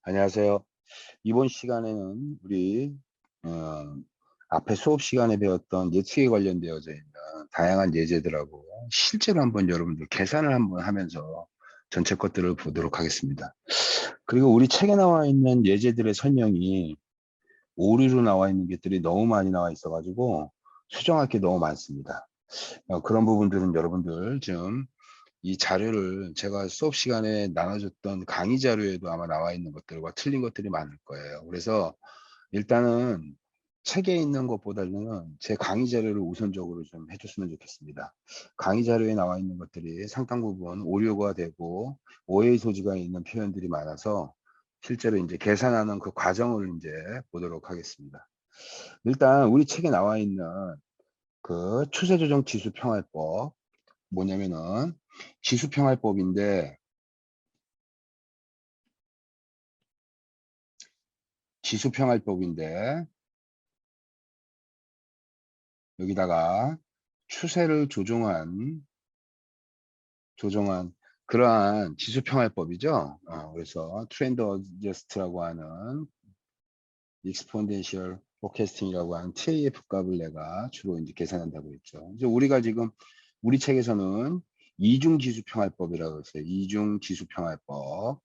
안녕하세요. 이번 시간에는 우리 어, 앞에 수업 시간에 배웠던 예측에 관련되어져 있는 다양한 예제들하고 실제로 한번 여러분들 계산을 한번 하면서 전체 것들을 보도록 하겠습니다. 그리고 우리 책에 나와 있는 예제들의 설명이 오류로 나와 있는 것들이 너무 많이 나와 있어 가지고 수정할 게 너무 많습니다. 그런 부분들은 여러분들 좀 이 자료를 제가 수업 시간에 나눠줬던 강의 자료에도 아마 나와 있는 것들과 틀린 것들이 많을 거예요. 그래서 일단은 책에 있는 것보다는 제 강의 자료를 우선적으로 좀 해줬으면 좋겠습니다. 강의 자료에 나와 있는 것들이 상당 부분 오류가 되고 오해의 소지가 있는 표현들이 많아서 실제로 이제 계산하는 그 과정을 이제 보도록 하겠습니다. 일단 우리 책에 나와 있는 그 추세조정 지수평활법 뭐냐면은 지수평활법인데 지수평활법인데 여기다가 추세를 조정한 그러한 지수평활법이죠. 그래서 트렌드 어저스트라고 하는 익스폰덴셜 포캐스팅이라고 하는 TAF 값을 내가 주로 이제 계산한다고 했죠. 이제 우리가 지금 우리 책에서는 이중 지수평활법이라고 했어요. 이중 지수평활법.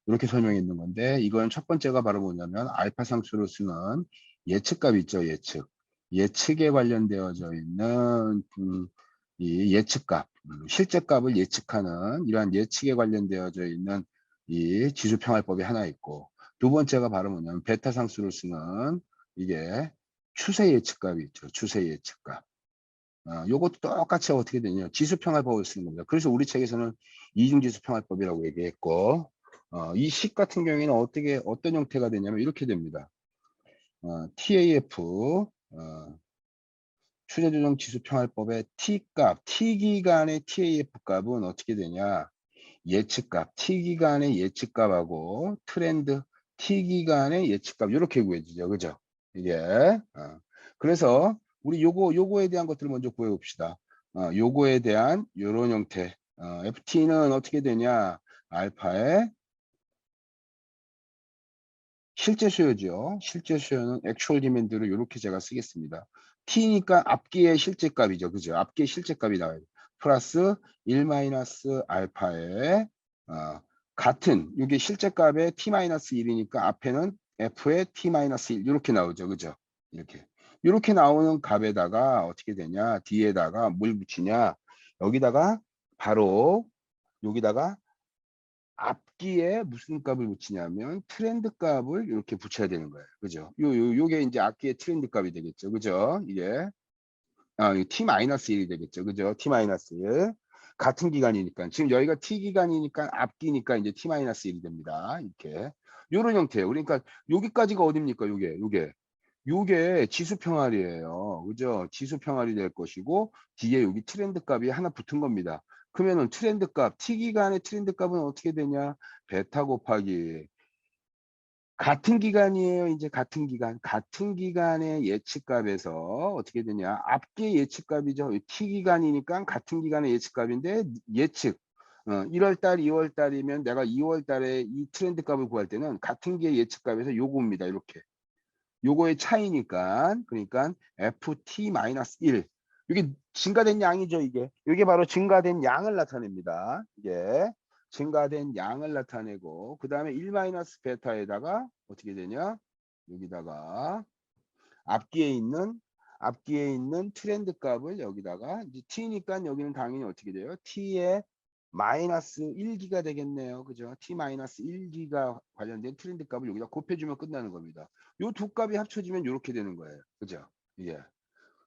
이렇게 설명해 있는 건데 이건 첫 번째가 바로 뭐냐면 알파 상수로 쓰는 예측값 있죠. 예측에 관련되어져 있는 이 예측값 실제값을 예측하는 이러한 예측에 관련되어져 있는 이 지수평활법이 하나 있고, 두 번째가 바로 뭐냐면 베타 상수로 쓰는 이게 추세 예측값이 있죠. 추세 예측값. 요것도 똑같이 어떻게 되냐 지수평활법을 쓰는 겁니다. 그래서 우리 책에서는 이중지수평활법이라고 얘기했고, 이 식 같은 경우에는 어떤 형태가 되냐면 이렇게 됩니다. TAF 추세조정 지수평활법의 T값, T기간의 TAF 값은 어떻게 되냐, 예측값, T기간의 예측값하고 트렌드 T기간의 예측값 이렇게 구해지죠. 그죠? 이게 그래서 우리 요거에 대한 것들을 먼저 구해 봅시다. 요거에 대한 요런 형태. FT는 어떻게 되냐, 알파의 실제 수요죠. 실제 수요는 액츄얼 디맨드를 이렇게 제가 쓰겠습니다. T니까 앞뒤의 실제값이죠. 그죠? 앞뒤의 실제값이 나와요. 플러스 1 마이너스 알파의 같은 이게 실제값의 T-1이니까 앞에는 F의 T-1 이렇게 나오죠. 그죠? 이렇게 나오는 값에다가 어떻게 되냐? 뒤에다가 뭘 붙이냐? 여기다가 바로 여기다가 앞뒤에 무슨 값을 붙이냐면 트렌드 값을 이렇게 붙여야 되는 거예요. 그죠? 요게 이제 앞뒤의 트렌드 값이 되겠죠. 그죠? 이게 이거 T-1이 되겠죠. 그죠? T-1 같은 기간이니까 지금 여기가 T 기간이니까 앞뒤니까 이제 T-1이 됩니다. 이렇게 요런 형태예요. 그러니까 여기까지가 어딥니까? 요게 지수평활이에요. 그죠? 지수평활이 될 것이고 뒤에 여기 트렌드 값이 하나 붙은 겁니다. 그러면은 트렌드 값, T기간의 트렌드 값은 어떻게 되냐? 베타 곱하기 같은 기간이에요. 이제 같은 기간의 예측값에서 어떻게 되냐? 앞뒤 예측값이죠. T기간이니까 같은 기간의 예측값인데 예측 1월 달, 2월 달이면 내가 2월 달에 이 트렌드 값을 구할 때는 같은 게 예측값에서 요겁니다. 이렇게. 요거의 차이니까 그러니까 FT-1 이게 증가된 양이죠. 이게 바로 증가된 양을 나타냅니다. 이게 증가된 양을 나타내고 그 다음에 1 베타에다가 어떻게 되냐, 여기다가 앞뒤에 있는 트렌드 값을 여기다가 이제 T니까 여기는 당연히 어떻게 돼요? T의 마이너스 1기가 되겠네요. 그죠? T-1기가 관련된 트렌드 값을 여기다 곱해주면 끝나는 겁니다. 요 두 값이 합쳐지면 이렇게 되는 거예요. 그죠? 예.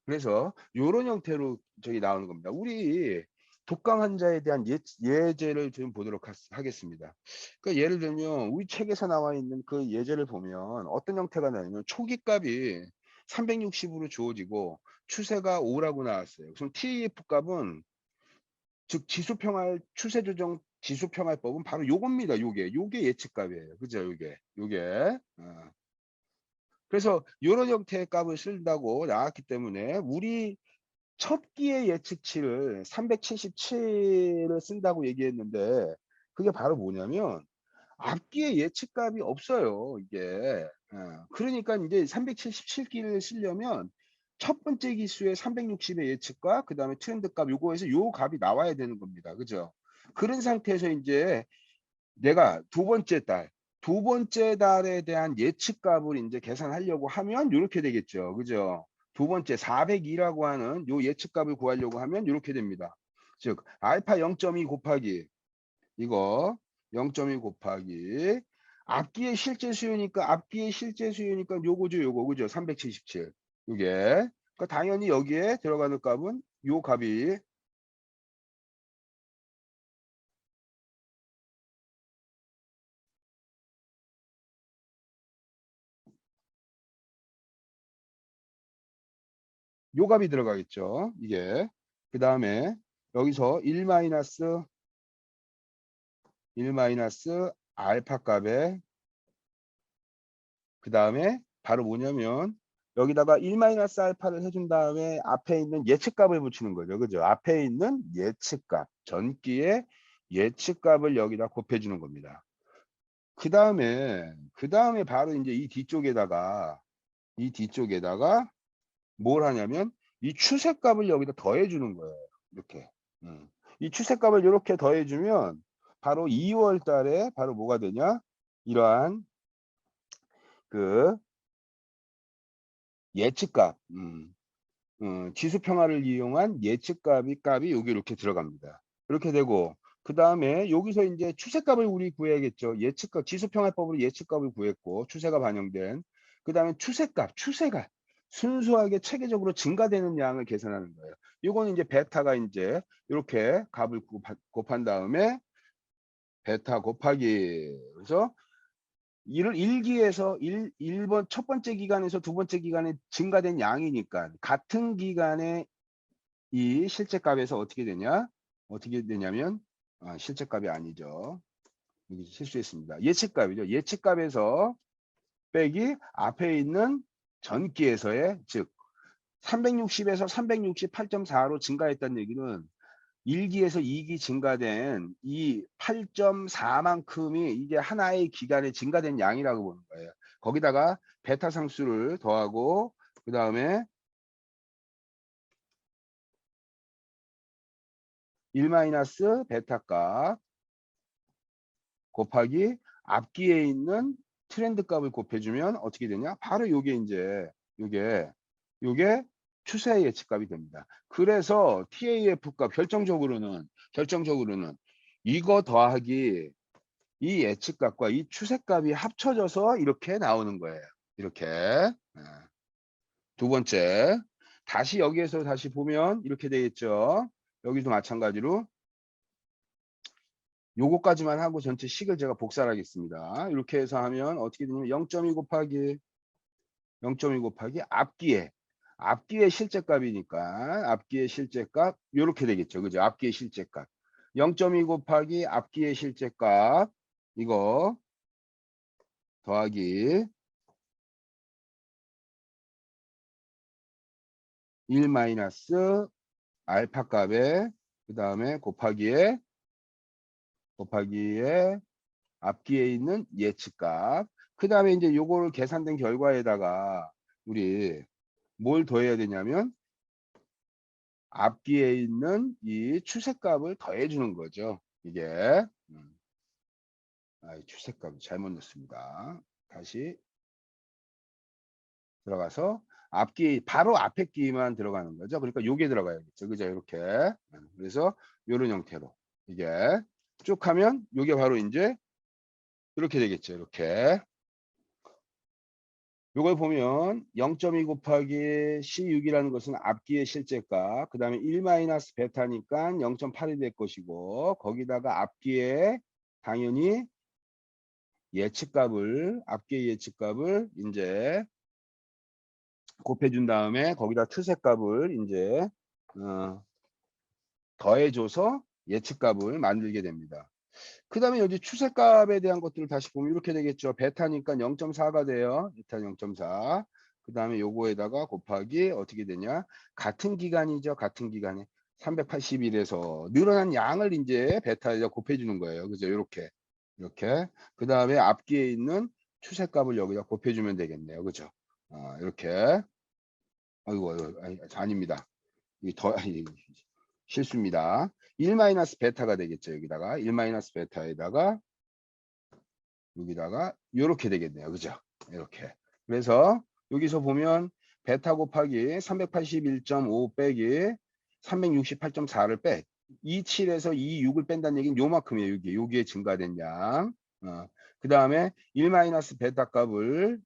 그래서 요런 형태로 저기 나오는 겁니다. 우리 독감 환자에 대한 예제를 좀 보도록 하겠습니다. 그러니까 예를 들면 우리 책에서 나와 있는 그 예제를 보면 어떤 형태가 나냐면 초기 값이 360으로 주어지고 추세가 5라고 나왔어요. 그럼 TEF 값은 즉 추세조정 지수평활법은 바로 요겁니다. 요게 예측값이에요. 그죠? 요게. 그래서 요런 형태의 값을 쓴다고 나왔기 때문에 우리 첫 기의 예측치를 377을 쓴다고 얘기했는데 그게 바로 뭐냐면 앞뒤에 예측값이 없어요, 이게. 그러니까 이제 377기를 쓰려면 첫 번째 기수의 360의 예측과 그다음에 트렌드 값 요거에서 요 값이 나와야 되는 겁니다. 그죠? 그런 상태에서 이제 내가 두 번째 달에 대한 예측값을 이제 계산하려고 하면 요렇게 되겠죠. 그죠? 두 번째 402라고 하는 요 예측값을 구하려고 하면 요렇게 됩니다. 즉 알파 0.2 곱하기 이거 0.2 곱하기 앞뒤의 실제 수요니까 요거죠, 요거. 그죠? 377. 요게. 그러니까 당연히 여기에 들어가는 값은 요 값이 요 값이 들어가겠죠. 이게. 그다음에 여기서 1 마이너스 알파 값에 그다음에 바로 뭐냐면 여기다가 1 마이너스 알파를 해준 다음에 앞에 있는 예측값을 붙이는 거죠. 그죠? 앞에 있는 예측값, 전기의 예측값을 여기다 곱해주는 겁니다. 그다음에 바로 이제 이 뒤쪽에다가 뭘 하냐면 이 추세값을 여기다 더해 주는 거예요. 이렇게. 이 추세값을 이렇게 더해 주면 바로 2월 달에 바로 뭐가 되냐? 이러한 그 예측값, 지수 평화를 이용한 값이 여기 이렇게 들어갑니다. 이렇게 되고 그다음에 여기서 이제 추세값을 우리 구해야겠죠. 예측값, 지수 평화법으로 예측값을 구했고 추세가 반영된 그다음에 추세가 순수하게 체계적으로 증가되는 양을 계산하는 거예요. 이거는 이제 베타가 이제 이렇게 값을 곱한 다음에 베타 곱하기 그래서 이를 1기에서 1번 첫 번째 기간에서 두 번째 기간에 증가된 양이니까 같은 기간에 이 실제값에서 어떻게 되냐면 실제값이 아니죠. 여기 실수했습니다. 예측값이죠. 예측값에서 빼기 앞에 있는 전기에서의 즉 360에서 368.4로 증가했다는 얘기는 1기에서 2기 증가된 이 8.4만큼이 이게 하나의 기간에 증가된 양이라고 보는 거예요. 거기다가 베타 상수를 더하고 그 다음에 1 마이너스 베타 값 곱하기 앞기에 있는 트렌드 값을 곱해주면 어떻게 되냐? 바로 요게 이제 요게 추세 예측값이 됩니다. 그래서 TAF 값 결정적으로는 이거 더하기 이 예측값과 이 추세값이 합쳐져서 이렇게 나오는 거예요. 이렇게. 두 번째. 다시 여기에서 다시 보면 이렇게 되겠죠. 여기도 마찬가지로 요거까지만 하고 전체 식을 제가 복사를 하겠습니다. 이렇게 해서 하면 어떻게 되냐면 0.2 곱하기 앞뒤의 실제값이니까 앞뒤의 실제값 요렇게 되겠죠. 그죠? 앞뒤의 실제값 0.2 곱하기 앞뒤의 실제값 이거 더하기 1 마이너스 알파 값에 그 다음에 곱하기에 앞뒤에 있는 예측값 그 다음에 이제 요거를 계산된 결과에다가 우리 뭘 더해야 되냐면 앞뒤에 있는 이 추세값을 더해 주는 거죠. 이게 추세값 잘못 넣습니다. 다시 들어가서 앞뒤 바로 앞에 끼만 들어가는 거죠. 그러니까 요게 들어가야겠죠. 그죠? 이렇게. 그래서 요런 형태로 이게 쭉 하면 요게 바로 이제 이렇게 되겠죠. 이렇게. 요걸 보면 0.2 곱하기 C6이라는 것은 앞뒤의 실제값 그 다음에 1 마이너스 베타니까 0.8이 될 것이고 거기다가 앞뒤에 당연히 앞뒤의 예측값을 이제 곱해준 다음에 거기다 추세값을 이제 더해줘서 예측값을 만들게 됩니다. 그 다음에 여기 추세값에 대한 것들을 다시 보면 이렇게 되겠죠. 베타니까 0.4가 돼요. 베타 0.4. 그 다음에 요거에다가 곱하기 어떻게 되냐. 같은 기간이죠. 같은 기간에 381에서 늘어난 양을 이제 베타에다 곱해주는 거예요. 그죠? 이렇게. 이렇게. 그 다음에 앞뒤에 있는 추세값을 여기다 곱해주면 되겠네요. 그죠? 이렇게. 아이고, 아이고, 아닙니다. 이 더, 실수입니다. 1 마이너스 베타가 되겠죠. 여기다가. 1 마이너스 베타에다가 여기다가 이렇게 되겠네요. 그죠? 이렇게. 그래서 여기서 보면 베타 곱하기 381.5 빼기 368.4를 빼 27에서 26을 뺀다는 얘기는 요만큼이에요. 여기에 증가된 양. 그 다음에 1 마이너스 베타 값을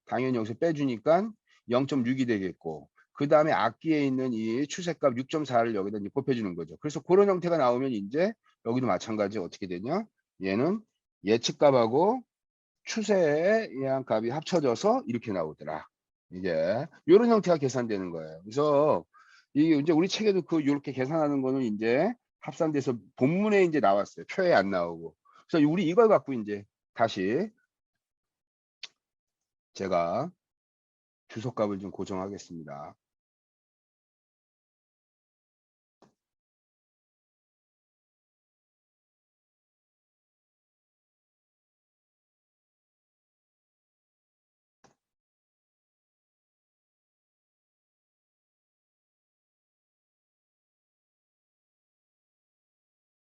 당연히 여기서 빼주니까 0.6이 되겠고, 그 다음에 악기에 있는 이 추세값 6.4를 여기다 이제 곱해주는 거죠. 그래서 그런 형태가 나오면 이제 여기도 마찬가지 어떻게 되냐? 얘는 예측값하고 추세에 의한 값이 합쳐져서 이렇게 나오더라. 이게 이런 형태가 계산되는 거예요. 그래서 이게 이제 우리 책에도 그 이렇게 계산하는 거는 이제 합산돼서 본문에 이제 나왔어요. 표에 안 나오고. 그래서 우리 이걸 갖고 이제 다시 제가 주소값을 좀 고정하겠습니다.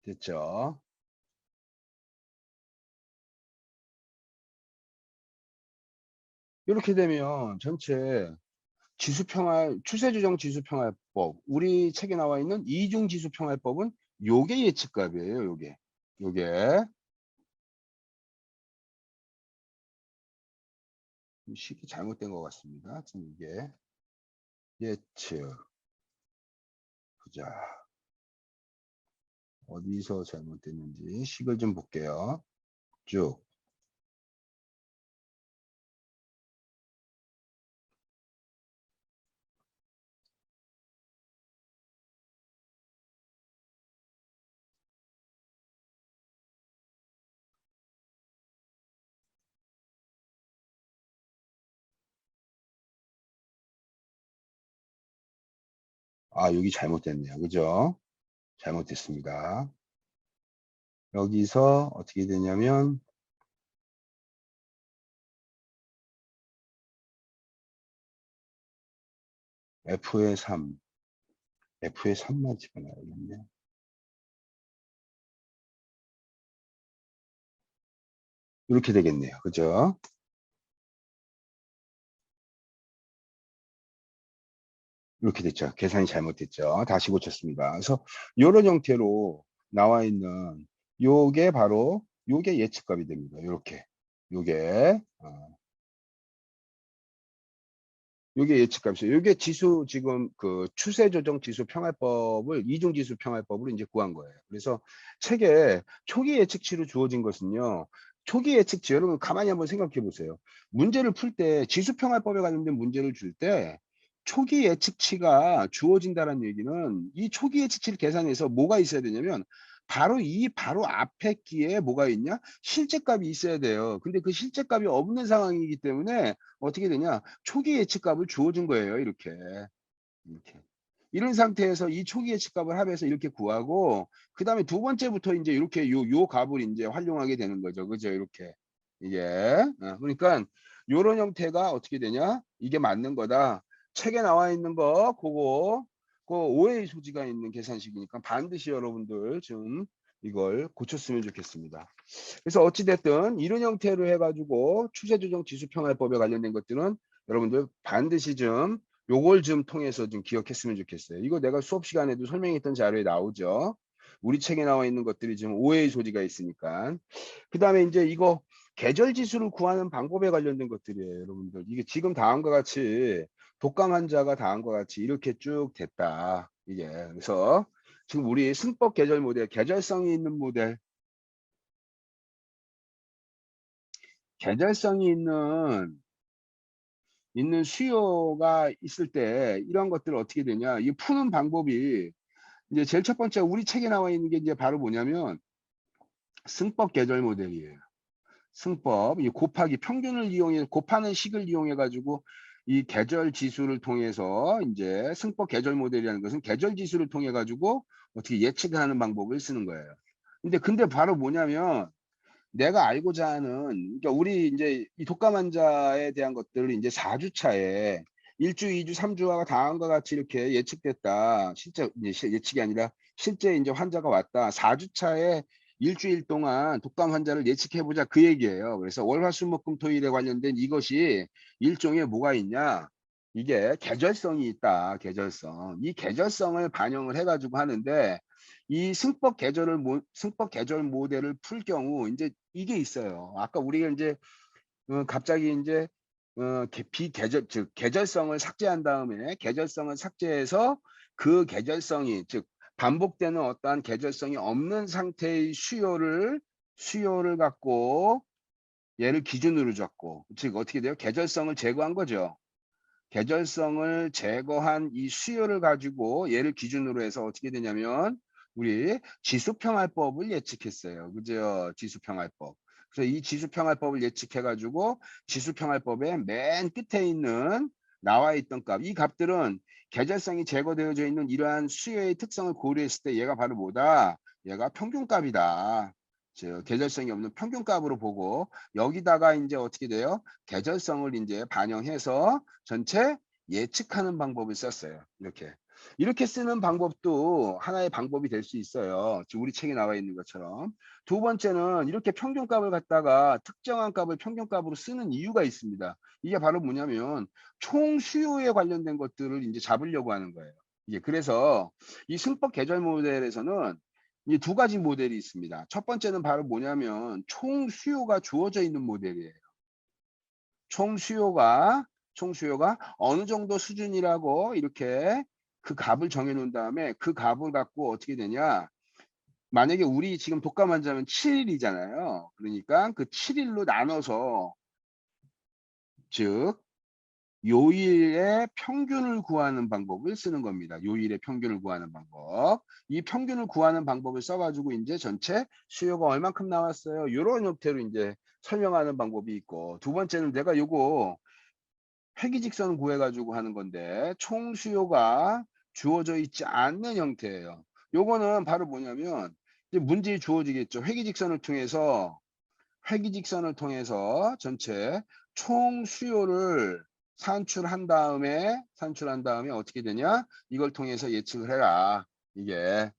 됐죠? 이렇게 되면 전체 추세조정 지수평화법, 우리 책에 나와 있는 이중지수평화법은 요게 예측값이에요. 요게 식이 잘못된 것 같습니다. 지금 이게 예측, 보자, 어디서 잘못됐는지 식을 좀 볼게요. 쭉. 여기 잘못됐네요. 그죠? 잘못됐습니다. 여기서 어떻게 되냐면 F의 3만 집어넣어야겠네요. 이렇게 되겠네요. 그죠? 이렇게 됐죠. 계산이 잘못됐죠. 다시 고쳤습니다. 그래서 이런 형태로 나와 있는 요게 예측값이 됩니다. 요게 요게 예측값이에요. 요게 지수 지금 그 추세 조정 지수 평화법을 이중 지수 평화법으로 이제 구한 거예요. 그래서 책에 초기 예측치로 주어진 것은요. 초기 예측치 여러분 가만히 한번 생각해 보세요. 문제를 풀 때 지수 평화법에 관련된 문제를 줄 때 초기 예측치가 주어진다는 얘기는 이 초기 예측치를 계산해서 뭐가 있어야 되냐면 바로 앞에 끼에 뭐가 있냐? 실제값이 있어야 돼요. 근데 그 실제값이 없는 상황이기 때문에 어떻게 되냐? 초기 예측값을 주어준 거예요. 이렇게. 이런 상태에서 이 초기 예측값을 합해서 이렇게 구하고, 그 다음에 두 번째부터 이제 이렇게 요 값을 이제 활용하게 되는 거죠. 그죠? 이렇게. 이게. 그러니까 요런 형태가 어떻게 되냐? 이게 맞는 거다. 책에 나와 있는 거, 그 오해의 소지가 있는 계산식이니까 반드시 여러분들 좀 이걸 고쳤으면 좋겠습니다. 그래서 어찌됐든 이런 형태로 해가지고 추세조정 지수평화법에 관련된 것들은 여러분들 반드시 좀 요걸 좀 통해서 좀 기억했으면 좋겠어요. 이거 내가 수업 시간에도 설명했던 자료에 나오죠. 우리 책에 나와 있는 것들이 좀 오해의 소지가 있으니까. 그 다음에 이제 이거 계절 지수를 구하는 방법에 관련된 것들이에요. 여러분들 이게 지금 다음과 같이 독감 환자가 다음과 같이 이렇게 쭉 됐다. 이게 그래서 지금 우리 승법 계절 모델, 계절성이 있는 모델, 계절성이 있는 수요가 있을 때 이런 것들을 어떻게 되냐, 이 푸는 방법이 이제 제일 첫 번째 우리 책에 나와 있는 게 이제 바로 뭐냐면 승법 계절 모델이에요. 승법 이 곱하기 평균을 이용해 곱하는 식을 이용해 가지고 이 계절 지수를 통해서 이제 승법 계절 모델이라는 것은 계절 지수를 통해 가지고 어떻게 예측하는 방법을 쓰는 거예요. 근데 바로 뭐냐면 내가 알고자 하는, 그러니까 우리 이제 이 독감 환자에 대한 것들을 이제 4주 차에 1주, 2주, 3주와 다음과 같이 이렇게 예측됐다. 실제 이제 예측이 아니라 실제 이제 환자가 왔다. 4주 차에 일주일 동안 독감 환자를 예측해 보자, 그 얘기예요. 그래서 월화수목금토일에 관련된 이것이 일종의 뭐가 있냐? 이게 계절성이 있다. 계절성. 이 계절성을 반영을 해 가지고 하는데, 이 승법 계절 모델을 풀 경우 이제 이게 있어요. 아까 우리가 이제 갑자기 이제 비계절 즉 계절성을 삭제한 다음에 계절성을 삭제해서 그 계절성이 즉 반복되는 어떠한 계절성이 없는 상태의 수요를 갖고 얘를 기준으로 잡고, 즉 어떻게 돼요? 계절성을 제거한 거죠. 계절성을 제거한 이 수요를 가지고 얘를 기준으로 해서 어떻게 되냐면 우리 지수평할법을 예측했어요. 그죠? 지수평할법. 그래서 이 지수평할법을 예측해 가지고 지수평할법의 맨 끝에 있는 나와 있던 값, 이 값들은 계절성이 제거되어져 있는 이러한 수요의 특성을 고려했을 때 얘가 바로 뭐다? 얘가 평균값이다. 즉 계절성이 없는 평균값으로 보고, 여기다가 이제 어떻게 돼요? 계절성을 이제 반영해서 전체 예측하는 방법을 썼어요. 이렇게 쓰는 방법도 하나의 방법이 될 수 있어요. 지금 우리 책에 나와 있는 것처럼. 두 번째는 이렇게 평균값을 갖다가 특정한 값을 평균값으로 쓰는 이유가 있습니다. 이게 바로 뭐냐면 총 수요에 관련된 것들을 이제 잡으려고 하는 거예요. 그래서 이 승법 계절 모델에서는 이 두 가지 모델이 있습니다. 첫 번째는 바로 뭐냐면 총 수요가 주어져 있는 모델이에요. 총 수요가 어느 정도 수준이라고 이렇게 그 값을 정해 놓은 다음에 그 값을 갖고 어떻게 되냐, 만약에 우리 지금 독감 환자면 7일이잖아요. 그러니까 그 7일로 나눠서, 즉 요일의 평균을 구하는 방법을 쓰는 겁니다. 요일의 평균을 구하는 방법. 이 평균을 구하는 방법을 써 가지고 이제 전체 수요가 얼만큼 나왔어요, 요런 형태로 이제 설명하는 방법이 있고, 두 번째는 내가 요거 회기직선 구해 가지고 하는 건데 총 수요가 주어져 있지 않는 형태예요. 요거는 바로 뭐냐면 이제 문제에 주어지겠죠. 회기직선을 통해서 전체 총 수요를 산출한 다음에 어떻게 되냐? 이걸 통해서 예측을 해라. 이게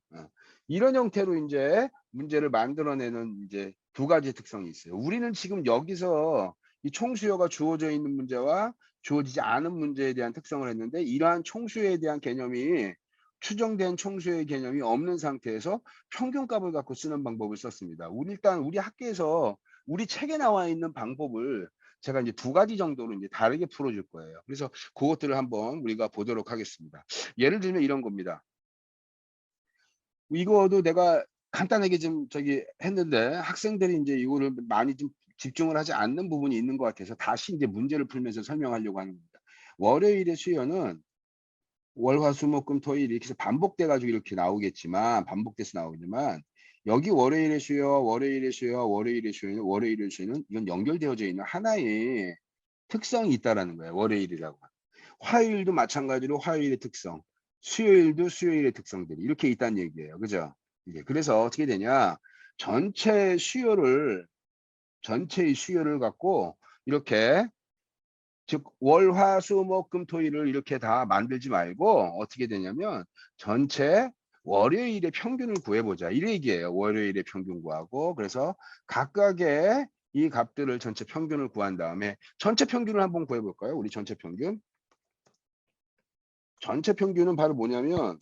이런 형태로 이제 문제를 만들어내는 이제 두 가지 특성이 있어요. 우리는 지금 여기서 이 총수요가 주어져 있는 문제와 주어지지 않은 문제에 대한 특성을 했는데, 이러한 총수요에 대한 개념이 추정된 총수요의 개념이 없는 상태에서 평균값을 갖고 쓰는 방법을 썼습니다. 일단 우리 학교에서 우리 책에 나와 있는 방법을 제가 이제 두 가지 정도로 이제 다르게 풀어줄 거예요. 그래서 그것들을 한번 우리가 보도록 하겠습니다. 예를 들면 이런 겁니다. 이거도 내가 간단하게 좀 했는데 학생들이 이제 이거를 많이 좀 집중을 하지 않는 부분이 있는 것 같아서 다시 이제 문제를 풀면서 설명하려고 하는 겁니다. 월요일의 수요는 월화수목금토일 이렇게 해서 반복돼서 나오지만 여기 월요일의 수요는 이건 연결되어져 있는 하나의 특성이 있다라는 거예요. 월요일이라고. 화요일도 마찬가지로 화요일의 특성, 수요일도 수요일의 특성들이 이렇게 있다는 얘기예요. 그죠? 그래서 어떻게 되냐? 전체의 수요를 갖고 이렇게, 즉 월화수목금토일을 이렇게 다 만들지 말고 어떻게 되냐면 전체 월요일의 평균을 구해보자, 이 얘기예요. 월요일의 평균 구하고, 그래서 각각의 이 값들을 전체 평균을 구한 다음에 전체 평균을 한번 구해볼까요? 우리 전체 평균은 바로 뭐냐면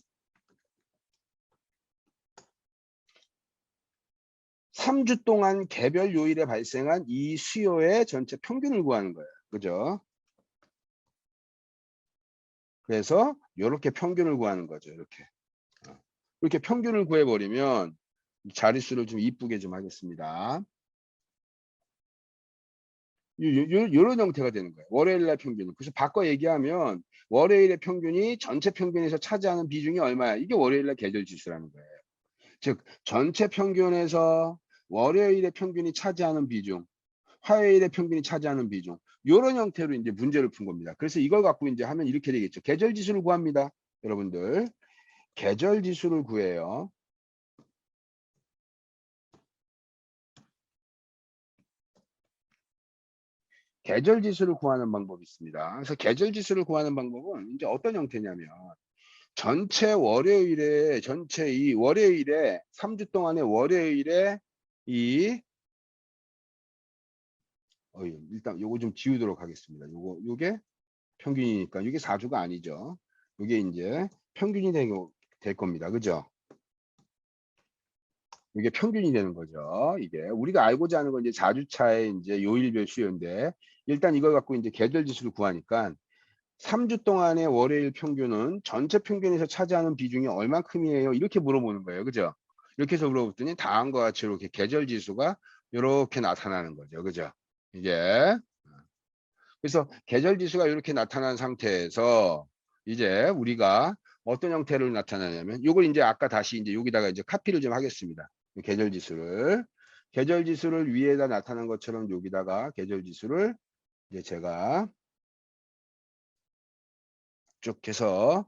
3주 동안 개별 요일에 발생한 이 수요의 전체 평균을 구하는 거예요. 그죠? 그래서 이렇게 평균을 구하는 거죠. 이렇게 평균을 구해버리면 자릿수를 좀 이쁘게 좀 하겠습니다. 요런 형태가 되는 거예요. 월요일날 평균. 그래서 바꿔 얘기하면 월요일의 평균이 전체 평균에서 차지하는 비중이 얼마야? 이게 월요일날 계절 지수라는 거예요. 즉 전체 평균에서 월요일의 평균이 차지하는 비중, 화요일의 평균이 차지하는 비중, 요런 형태로 이제 문제를 푼 겁니다. 그래서 이걸 갖고 이제 하면 이렇게 되겠죠. 계절 지수를 구합니다. 여러분들. 계절 지수를 구해요. 계절 지수를 구하는 방법이 있습니다. 그래서 계절 지수를 구하는 방법은 이제 어떤 형태냐면 전체 월요일에 전체 이 월요일에 3주 동안의 월요일에 이 일단 요거 좀 지우도록 하겠습니다. 요게 평균이니까 이게 4주가 아니죠. 이게 이제 평균이 될 겁니다. 그죠? 이게 평균이 되는 거죠. 이게 우리가 알고자 하는 건 이제 4주차의 이제 요일별 수요인데 일단 이걸 갖고 이제 계절 지수를 구하니까 3주 동안의 월요일 평균은 전체 평균에서 차지하는 비중이 얼만큼이에요? 이렇게 물어보는 거예요. 그죠? 이렇게 해서 물어봤더니 다음과 같이 이렇게 계절 지수가 이렇게 나타나는 거죠. 그죠? 이게 그래서 계절 지수가 이렇게 나타난 상태에서 이제 우리가 어떤 형태로 나타나냐면 요걸 이제 아까 다시 이제 여기다가 이제 카피를 좀 하겠습니다. 계절 지수를 위에다 나타난 것처럼 여기다가 계절 지수를 이제 제가 쭉 해서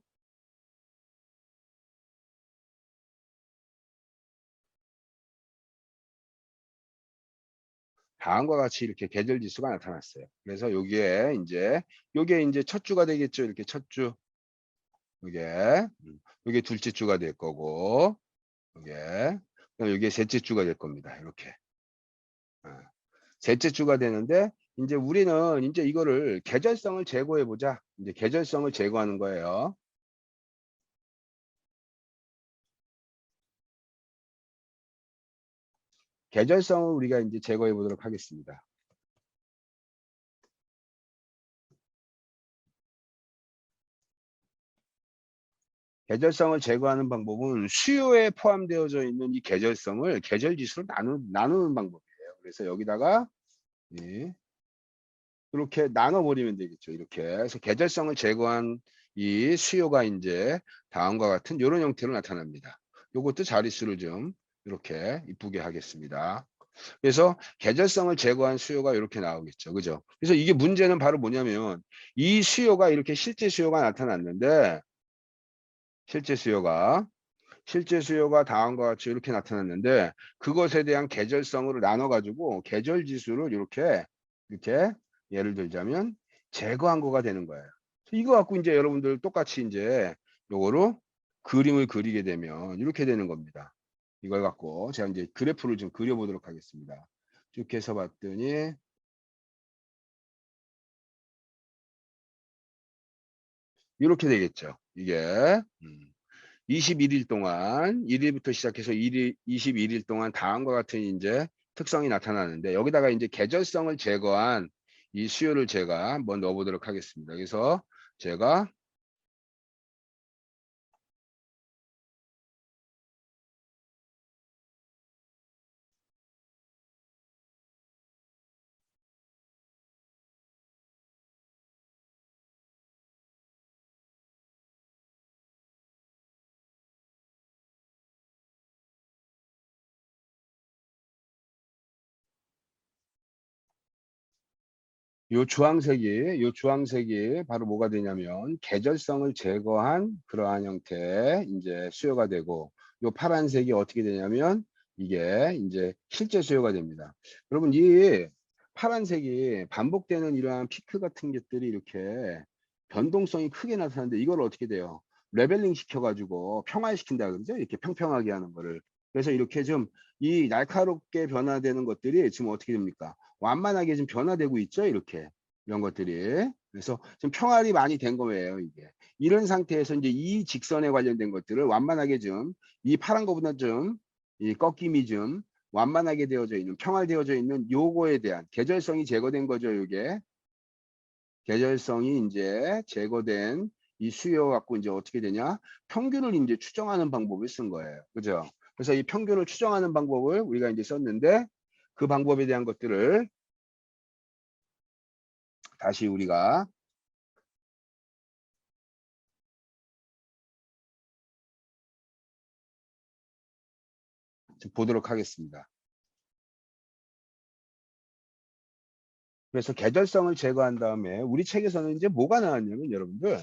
다음과 같이 이렇게 계절 지수가 나타났어요. 그래서 요게 이제 첫 주가 되겠죠. 이렇게 첫 주. 요게 요게 둘째 주가 될 거고 요게 그럼 요게 셋째 주가 될 겁니다. 이렇게. 어. 셋째 주가 되는데 이제 우리는 이제 이거를 계절성을 제거해 보자. 이제 계절성을 제거하는 거예요. 계절성을 우리가 이제 제거해 보도록 하겠습니다. 계절성을 제거하는 방법은 수요에 포함되어져 있는 이 계절성을 계절 지수로 나누는 방법이에요. 그래서 여기다가 예, 이렇게 나눠 버리면 되겠죠. 이렇게 해서 계절성을 제거한 이 수요가 이제 다음과 같은 이런 형태로 나타납니다. 요것도 자릿수를 좀 이렇게 이쁘게 하겠습니다. 그래서 계절성을 제거한 수요가 이렇게 나오겠죠. 그죠? 그래서 이게 문제는 바로 뭐냐면 이 수요가 이렇게 실제 수요가 나타났는데 실제 수요가 다음과 같이 이렇게 나타났는데 그것에 대한 계절성으로 나눠 가지고 계절 지수를 이렇게 예를 들자면 제거한 거가 되는 거예요. 이거 갖고 이제 여러분들 똑같이 이제 요거로 그림을 그리게 되면 이렇게 되는 겁니다. 이걸 갖고 제가 이제 그래프를 좀 그려 보도록 하겠습니다. 쭉 해서 봤더니 이렇게 되겠죠. 이게 21일 동안 1일부터 시작해서 21일 동안 다음과 같은 이제 특성이 나타나는데 여기다가 이제 계절성을 제거한 이 수요를 제가 한번 넣어 보도록 하겠습니다. 그래서 제가 요 주황색이 바로 뭐가 되냐면 계절성을 제거한 그러한 형태의 이제 수요가 되고 요 파란색이 어떻게 되냐면 이게 이제 실제 수요가 됩니다. 여러분 이 파란색이 반복되는 이러한 피크 같은 것들이 이렇게 변동성이 크게 나타나는데 이걸 어떻게 돼요? 레벨링 시켜가지고 평화시킨다 그러죠? 이렇게 평평하게 하는 거를. 그래서 이렇게 좀 이 날카롭게 변화되는 것들이 지금 어떻게 됩니까? 완만하게 지금 변화되고 있죠. 이렇게 이런 것들이. 그래서 좀 평활이 많이 된 거예요. 이게 이런 상태에서 이제 이 직선에 관련된 것들을 완만하게 좀 이 파란 거보다 좀 이 꺾임이 좀 완만하게 되어져 있는 평활되어져 있는 요거에 대한 계절성이 제거된 거죠. 요게 계절성이 이제 제거된 이 수요 갖고 이제 어떻게 되냐 평균을 이제 추정하는 방법을 쓴 거예요. 그죠? 그래서 이 평균을 추정하는 방법을 우리가 이제 썼는데 그 방법에 대한 것들을 다시 우리가 보도록 하겠습니다. 그래서 계절성을 제거한 다음에 우리 책에서는 이제 뭐가 나왔냐면 여러분들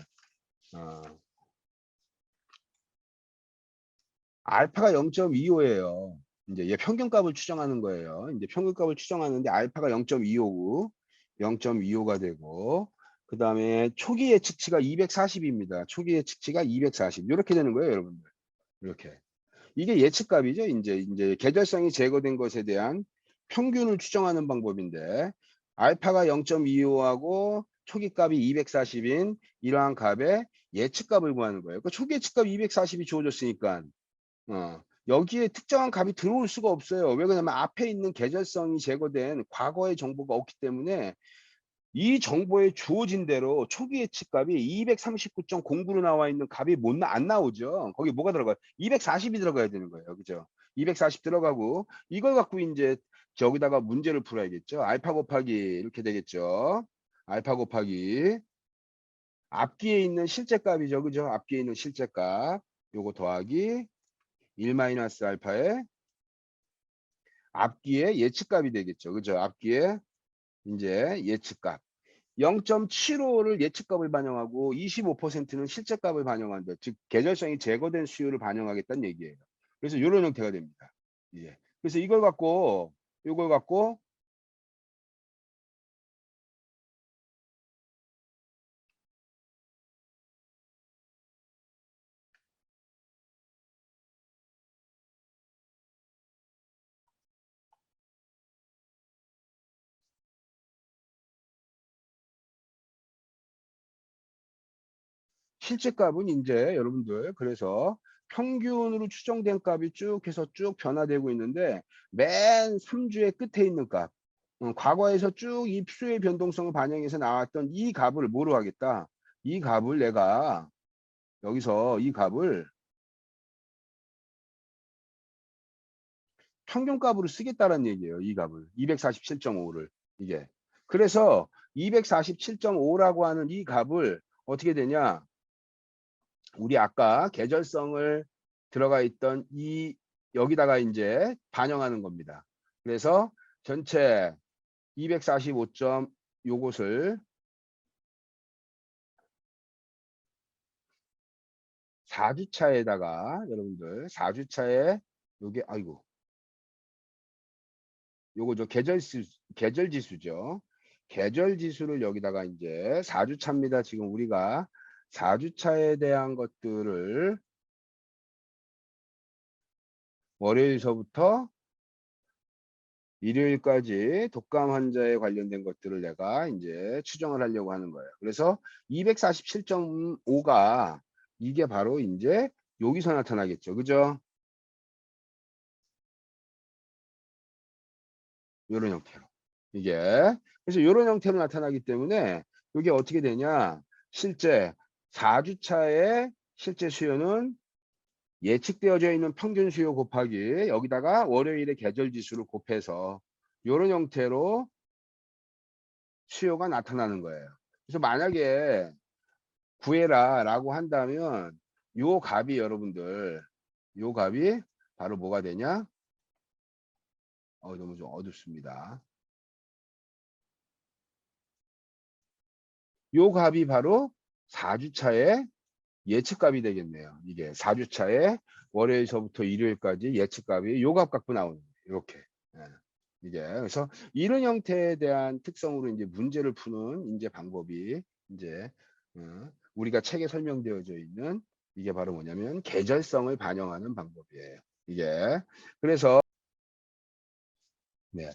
알파가 0.25예요. 이제 얘 평균값을 추정하는 거예요. 이제 평균값을 추정하는데 알파가 0.25고 0.25가 되고 그 다음에 초기 예측치가 240입니다. 초기 예측치가 240 이렇게 되는 거예요, 여러분들. 이렇게. 이게 예측값이죠. 이제 계절성이 제거된 것에 대한 평균을 추정하는 방법인데 알파가 0.25하고 초기 값이 240인 이러한 값의 예측값을 구하는 거예요. 그 초기 예측값 240이 주어졌으니까 여기에 특정한 값이 들어올 수가 없어요. 왜 그러냐면 앞에 있는 계절성이 제거된 과거의 정보가 없기 때문에 이 정보에 주어진 대로 초기 예측값이 239.09로 나와 있는 값이 안 나오죠. 거기 뭐가 들어가요? 240이 들어가야 되는 거예요. 그죠? 240 들어가고 이걸 갖고 이제 저기다가 문제를 풀어야겠죠. 알파 곱하기 이렇게 되겠죠. 알파 곱하기 앞기에 있는 실제값이죠. 그죠? 앞기에 있는 실제값 요거 더하기 1 마이너스 알파의 앞기의 예측값이 되겠죠. 그죠? 앞기의 이제 예측값. 0.75를 예측값을 반영하고 25%는 실제값을 반영한다. 즉 계절성이 제거된 수요를 반영하겠다는 얘기예요. 그래서 이런 형태가 됩니다. 예. 그래서 이걸 갖고 실제값은 이제 여러분들 그래서 평균으로 추정된 값이 쭉 해서 쭉 변화되고 있는데 맨 3주의 끝에 있는 값 과거에서 쭉 이 수의 변동성을 반영해서 나왔던 이 값을 뭐로 하겠다. 이 값을 내가 여기서 이 값을 평균값으로 쓰겠다는 얘기예요. 이 값을 247.5를 이게 그래서 247.5라고 하는 이 값을 어떻게 되냐 우리 아까 계절성을 들어가 있던 이 여기다가 이제 반영하는 겁니다. 그래서 전체 245점 요것을 4주차에다가 여러분들 4주차에 요게 아이고 요거 저 계절 지수죠. 계절 지수를 여기다가 이제 4주차입니다. 지금 우리가 4주차에 대한 것들을 월요일서부터 일요일까지 독감 환자에 관련된 것들을 내가 이제 추정을 하려고 하는 거예요. 그래서 247.5가 이게 바로 이제 여기서 나타나겠죠. 그죠? 이런 형태로. 이게. 그래서 이런 형태로 나타나기 때문에 이게 어떻게 되냐. 실제 4주차의 실제 수요는 예측되어져 있는 평균 수요 곱하기 여기다가 월요일의 계절 지수를 곱해서 이런 형태로 수요가 나타나는 거예요. 그래서 만약에 구해라 라고 한다면 요 값이 여러분들 요 값이 바로 뭐가 되냐 너무 좀 어둡습니다. 요 값이 바로 4주차의 예측값이 되겠네요. 이게 4주차에 월요일서부터 일요일까지 예측값이 요 값 갖고 나오는 거예요. 이렇게. 예. 이게 그래서 이런 형태에 대한 특성으로 이제 문제를 푸는 이제 방법이 이제 우리가 책에 설명되어져 있는 이게 바로 뭐냐면 계절성을 반영하는 방법이에요. 이게 그래서 네.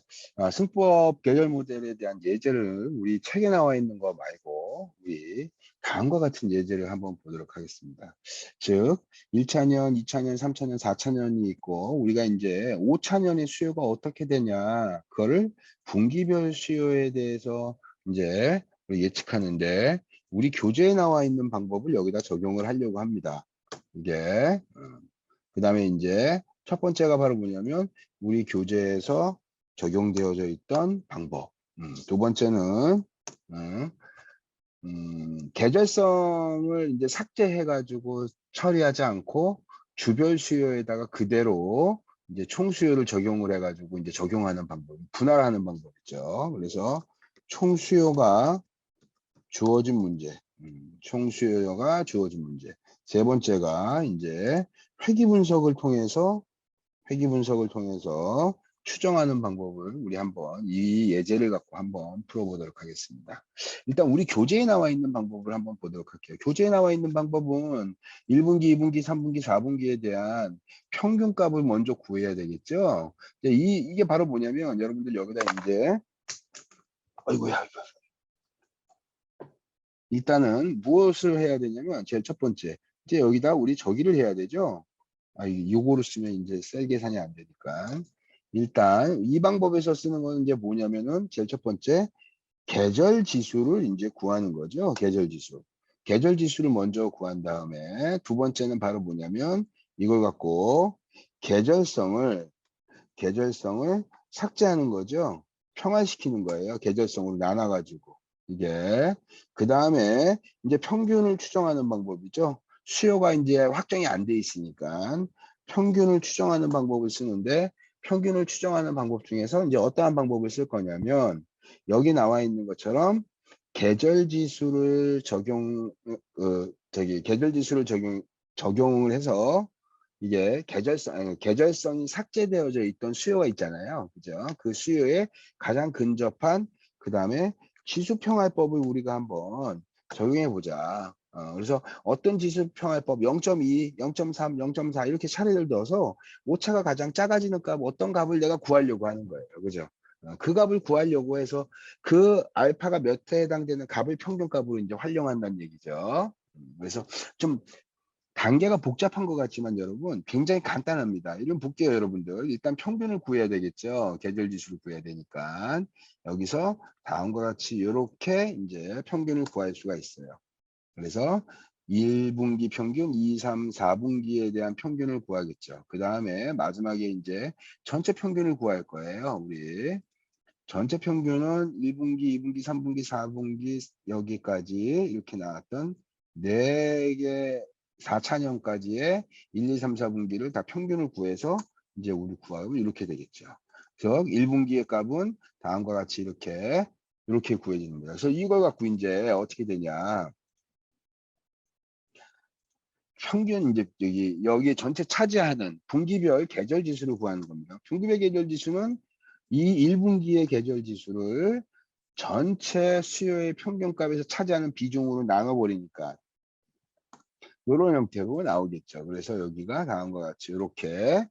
승법 계절 모델에 대한 예제를 우리 책에 나와 있는 거 말고 우리 다음과 같은 예제를 한번 보도록 하겠습니다. 즉 1차년, 2차년, 3차년, 4차년이 있고 우리가 이제 5차년의 수요가 어떻게 되냐 그거를 분기별 수요에 대해서 이제 예측하는데 우리 교재에 나와 있는 방법을 여기다 적용을 하려고 합니다. 이게 그다음에 이제 첫 번째가 바로 뭐냐면 우리 교재에서 적용되어져 있던 방법. 두 번째는 계절성을 이제 삭제해 가지고 처리하지 않고 주별 수요에다가 그대로 이제 총 수요를 적용을 해 가지고 이제 적용하는 방법, 분할하는 방법이죠. 그래서 총 수요가 주어진 문제. 총 수요가 주어진 문제. 세 번째가 이제 회귀 분석을 통해서 추정하는 방법을 우리 한번 이 예제를 갖고 한번 풀어보도록 하겠습니다. 일단 우리 교재에 나와 있는 방법을 한번 보도록 할게요. 교재에 나와 있는 방법은 1분기, 2분기, 3분기, 4분기에 대한 평균값을 먼저 구해야 되겠죠. 이게 바로 뭐냐면 여러분들 여기다 이제 아이고야 일단은 무엇을 해야 되냐면 제일 첫 번째 이제 여기다 우리 저기를 해야 되죠. 요거를 쓰면 이제 셀 계산이 안 되니까 일단 이 방법에서 쓰는 거는 이제 뭐냐면은 제일 첫 번째 계절 지수를 이제 구하는 거죠. 계절 지수. 계절 지수를 먼저 구한 다음에 두 번째는 바로 뭐냐면 이걸 갖고 계절성을 삭제하는 거죠. 평화시키는 거예요. 계절성으로 나눠 가지고 이게 그 다음에 이제 평균을 추정하는 방법이죠. 수요가 이제 확정이 안 돼 있으니까 평균을 추정하는 방법을 쓰는데 평균을 추정하는 방법 중에서 이제 어떠한 방법을 쓸 거냐면 여기 나와 있는 것처럼 계절 지수를 적용을 해서 이게 계절성이 삭제되어져 있던 수요가 있잖아요. 그죠? 그 수요에 가장 근접한 그 다음에 지수평활법을 우리가 한번 적용해 보자. 그래서 어떤 지수평활법 0.2, 0.3, 0.4 이렇게 차례를 넣어서 오차가 가장 작아지는 값 어떤 값을 내가 구하려고 하는 거예요. 그죠? 그 값을 구하려고 해서 그 알파가 몇 회에 해당되는 값을 평균값으로 이제 활용한다는 얘기죠. 그래서 좀 단계가 복잡한 것 같지만 여러분 굉장히 간단합니다. 이런 볼게요 여러분들. 일단 평균을 구해야 되겠죠. 계절 지수를 구해야 되니까 여기서 다음과 같이 이렇게 이제 평균을 구할 수가 있어요. 그래서 1분기 평균, 2, 3, 4분기에 대한 평균을 구하겠죠. 그 다음에 마지막에 이제 전체 평균을 구할 거예요. 우리 전체 평균은 1분기, 2분기, 3분기, 4분기 여기까지 이렇게 나왔던 4개 4차년까지의 1, 2, 3, 4분기를 다 평균을 구해서 이제 우리 구하고 이렇게 되겠죠. 즉 1분기의 값은 다음과 같이 이렇게 구해지는 겁니다. 그래서 이걸 갖고 이제 어떻게 되냐? 평균 이제 여기 전체 차지하는 분기별 계절 지수를 구하는 겁니다. 분기별 계절 지수는 이 1분기의 계절 지수를 전체 수요의 평균값에서 차지하는 비중으로 나눠버리니까 이런 형태로 나오겠죠. 그래서 여기가 다음과 같이 이렇게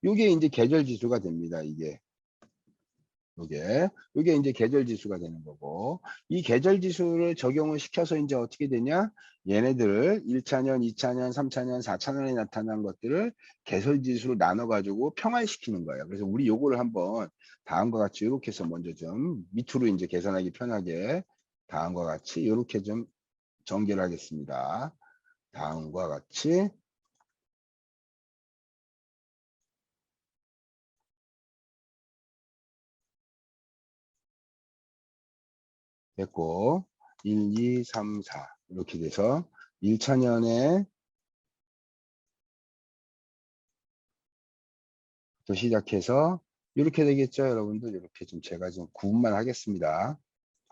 이게 이제 계절 지수가 됩니다. 이게 이제 계절 지수가 되는 거고 이 계절 지수를 적용을 시켜서 이제 어떻게 되냐? 얘네들을 1차년, 2차년, 3차년, 4차년에 나타난 것들을 계절 지수로 나눠 가지고 평활시키는 거예요. 그래서 우리 요거를 한번 다음과 같이 이렇게 해서 먼저 좀 밑으로 이제 계산하기 편하게 다음과 같이 이렇게 좀 전개를 하겠습니다. 다음과 같이 됐고 1, 2, 3, 4 이렇게 돼서 1차년에 또 시작해서 이렇게 되겠죠 여러분들. 이렇게 좀 제가 좀 구분만 하겠습니다.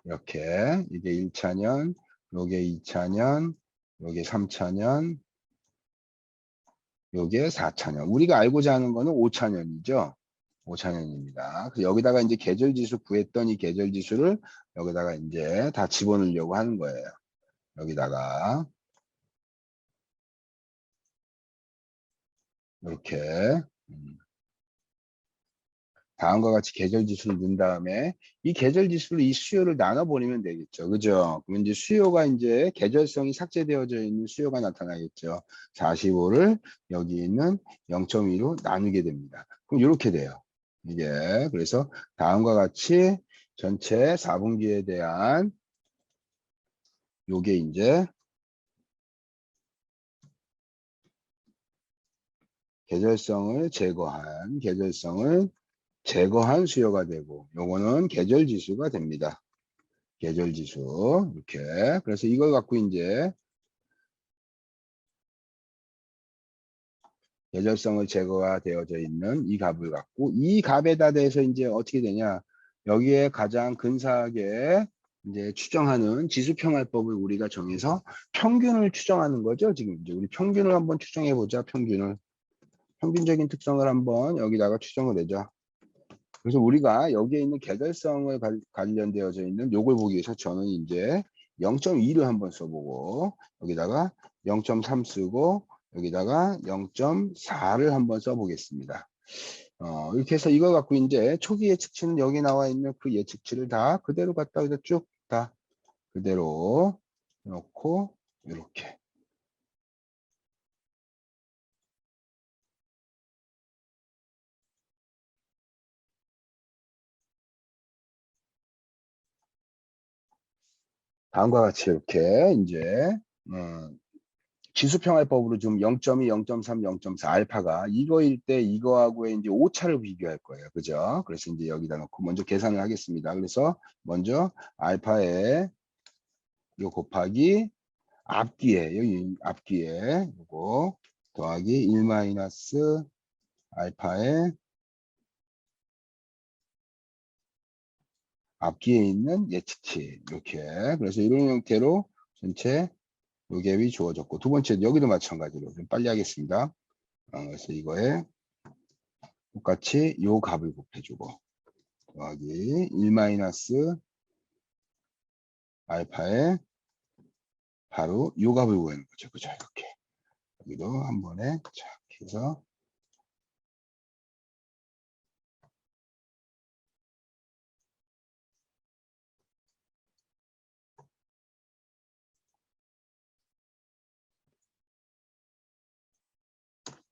이렇게 이게 1차년 요게 2차년 요게 3차년 요게 4차년 우리가 알고자 하는 거는 5차년이죠 5차년입니다. 그래서 여기다가 이제 계절 지수 구했던 이 계절 지수를 여기다가 이제 다 집어넣으려고 하는 거예요. 여기다가 이렇게 다음과 같이 계절 지수를 넣은 다음에 이 계절 지수를 이 수요를 나눠버리면 되겠죠. 그죠? 그럼 이제 수요가 이제 계절성이 삭제되어져 있는 수요가 나타나겠죠. 45를 여기 있는 0.2로 나누게 됩니다. 그럼 이렇게 돼요. 이게 그래서 다음과 같이 전체 4분기에 대한 요게 이제 계절성을 제거한 수요가 되고 요거는 계절 지수가 됩니다. 계절 지수 이렇게 그래서 이걸 갖고 이제 계절성을 제거가 되어져 있는 이 값을 갖고 이 값에다 대해서 이제 어떻게 되냐 여기에 가장 근사하게 이제 추정하는 지수평활법을 우리가 정해서 평균을 추정하는 거죠. 지금 이제 우리 평균을 한번 추정해 보자. 평균적인 특성을 한번 여기다가 추정을 해자. 그래서 우리가 여기에 있는 계절성을 관련되어져 있는 요걸 보기 위해서 저는 이제 0.2를 한번 써보고 여기다가 0.3 쓰고 여기다가 0.4를 한번 써보겠습니다. 이렇게 해서 이거 갖고 이제 초기 예측치는 여기 나와 있는 그 예측치를 다 그대로 갖다 여기다 쭉 다 그대로 놓고 이렇게 다음과 같이 이렇게 이제 지수평활법으로 지금 0.2, 0.3, 0.4 알파가 이거일 때 이거하고의 이제 오차를 비교할 거예요. 그죠? 그래서 이제 여기다 놓고 먼저 계산을 하겠습니다. 그래서 먼저 알파에 이거 곱하기 앞뒤에 여기 앞뒤에 이거 더하기 1 마이너스 알파에 앞뒤에 있는 예측치 이렇게 그래서 이런 형태로 전체 요 갭이 주어졌고 두 번째 여기도 마찬가지로 좀 빨리 하겠습니다. 그래서 이거에 똑같이 요 값을 곱해주고 더하기 1 마이너스 알파에 바로 요 값을 구하는 거죠. 그죠? 이렇게 여기도 한 번에 자 해서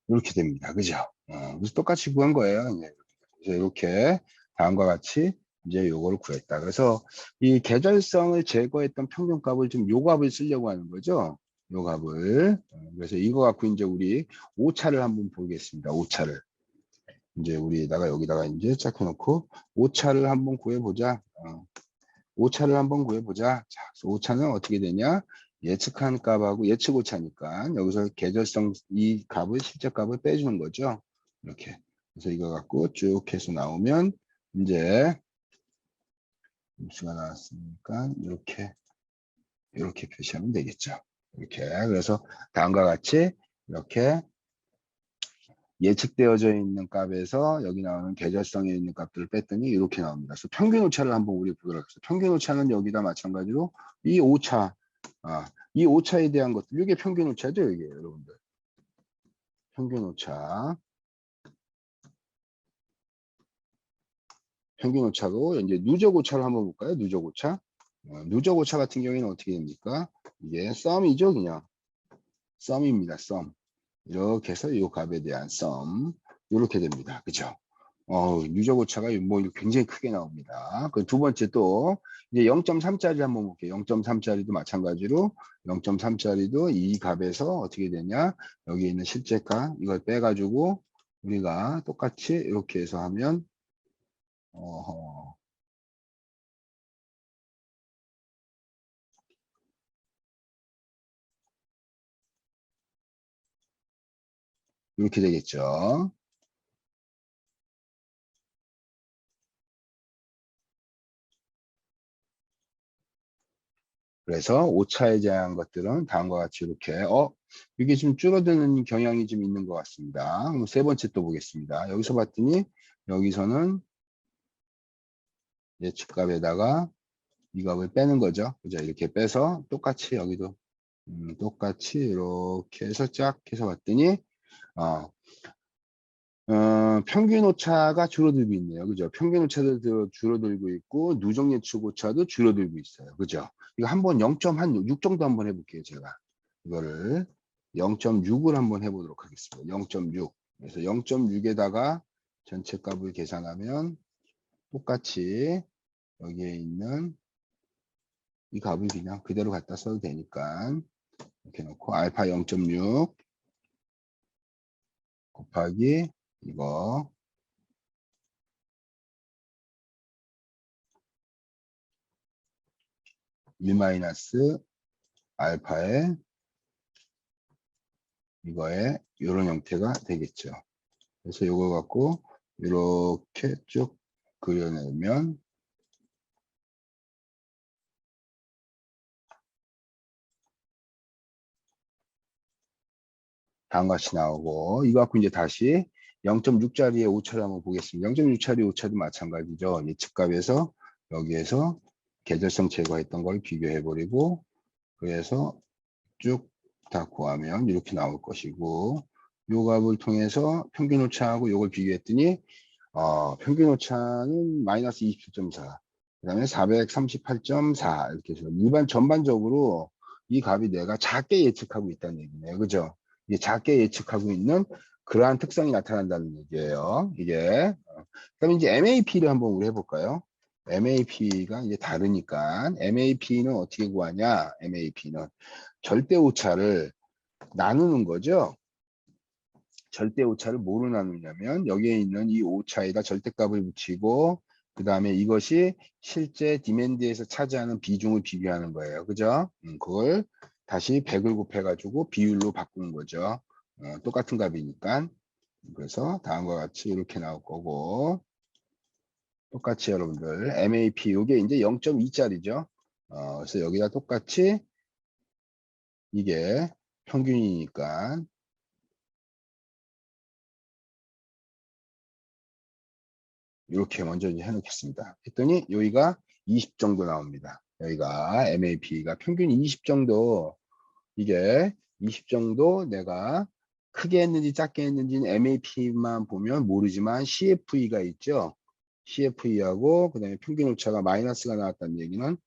이렇게 됩니다. 그죠? 그래서 똑같이 구한 거예요. 이제 그래서 이렇게 다음과 같이 이제 요거를 구했다. 그래서 이 계절성을 제거했던 평균값을 좀 요 값을 쓰려고 하는 거죠. 요 값을. 그래서 이거 갖고 이제 우리 오차를 한번 보겠습니다. 오차를. 이제 우리에다가 여기다가 이제 쫙 해놓고 오차를 한번 구해보자. 오차를 한번 구해보자. 자, 오차는 어떻게 되냐? 예측한 값하고 예측 오차니까 여기서 계절성 이 값을 실제 값을 빼주는 거죠. 이렇게. 그래서 이거 갖고 쭉 해서 나오면 이제 수가 나왔으니까 이렇게 표시하면 되겠죠. 이렇게. 그래서 다음과 같이 이렇게 예측되어져 있는 값에서 여기 나오는 계절성에 있는 값들을 뺐더니 이렇게 나옵니다. 그래서 평균 오차를 한번 우리 보도록 하겠습니다. 평균 오차는 여기다 마찬가지로 이 오차, 이 오차에 대한 것들, 이게 평균 오차죠, 이게 여러분들. 평균 오차, 평균 오차고 이제 누적 오차를 한번 볼까요? 누적 오차. 누적 오차 같은 경우에는 어떻게 됩니까? 이게 썸이죠, 그냥 썸입니다, 썸. 이렇게 해서 이 값에 대한 썸 이렇게 됩니다. 그죠? 누적 오차가 뭐 굉장히 크게 나옵니다. 그 두 번째 또 이제 0.3짜리 한번 볼게요. 0.3짜리도 마찬가지로 0.3짜리도 이 값에서 어떻게 되냐? 여기 있는 실제값 이걸 빼가지고 우리가 똑같이 이렇게 해서 하면 어허, 이렇게 되겠죠. 그래서 오차에 대한 것들은 다음과 같이 이렇게 이게 좀 줄어드는 경향이 좀 있는 것 같습니다. 그럼 세 번째 또 보겠습니다. 여기서 봤더니 여기서는 예측값에다가 이 값을 빼는 거죠. 그죠? 이렇게 빼서 똑같이 여기도 똑같이 이렇게 해서 쫙 해서 봤더니 어, 평균 오차가 줄어들고 있네요. 그죠? 평균 오차도 줄어들고 있고 누적 예측 오차도 줄어들고 있어요. 그죠? 이거 한번 0.6 정도 한번 해볼게요. 제가 이거를 0.6을 한번 해보도록 하겠습니다. 0.6 그래서 0.6에다가 전체 값을 계산하면 똑같이 여기에 있는 이 값을 그냥 그대로 갖다 써도 되니까 이렇게 놓고 알파 0.6 곱하기 이거 1 마이너스 알파에 이거에 이런 형태가 되겠죠. 그래서 이거 갖고 이렇게 쭉 그려내면 다음과 같이 나오고 이거 갖고 이제 다시 0.6짜리의 오차를 한번 보겠습니다. 0.6짜리 오차도 마찬가지죠. 예측값에서 여기에서 계절성 제거했던 걸 비교해 버리고 그래서 쭉 다 구하면 이렇게 나올 것이고 요 값을 통해서 평균 오차하고 요걸 비교했더니 평균 오차는 마이너스 27.4 그 다음에 438.4 이렇게 해서 일반 전반적으로 이 값이 내가 작게 예측하고 있다는 얘기네요. 그죠? 이게 작게 예측하고 있는 그러한 특성이 나타난다는 얘기예요. 이게 그럼 이제 MAP를 한번 우리 해볼까요? MAP가 이제 다르니까 MAP는 어떻게 구하냐? MAP는 절대 오차를 나누는 거죠. 절대 오차를 뭐로 나누냐면 여기에 있는 이 오차에다 절대값을 붙이고 그 다음에 이것이 실제 디맨드에서 차지하는 비중을 비교하는 거예요. 그죠? 그걸 다시 100을 곱해 가지고 비율로 바꾸는 거죠. 똑같은 값이니까. 그래서 다음과 같이 이렇게 나올 거고 똑같이 여러분들 MAP 이게 이제 0.2짜리죠. 그래서 여기다 똑같이 이게 평균이니까 이렇게 먼저 해놓겠습니다. 했더니 여기가 20 정도 나옵니다. 여기가 MAP가 평균 20 정도 이게 20 정도 내가 크게 했는지 작게 했는지는 MAP만 보면 모르지만 CFE가 있죠. CFE하고 그 다음에 평균 오차가 마이너스가 나왔다는 얘기는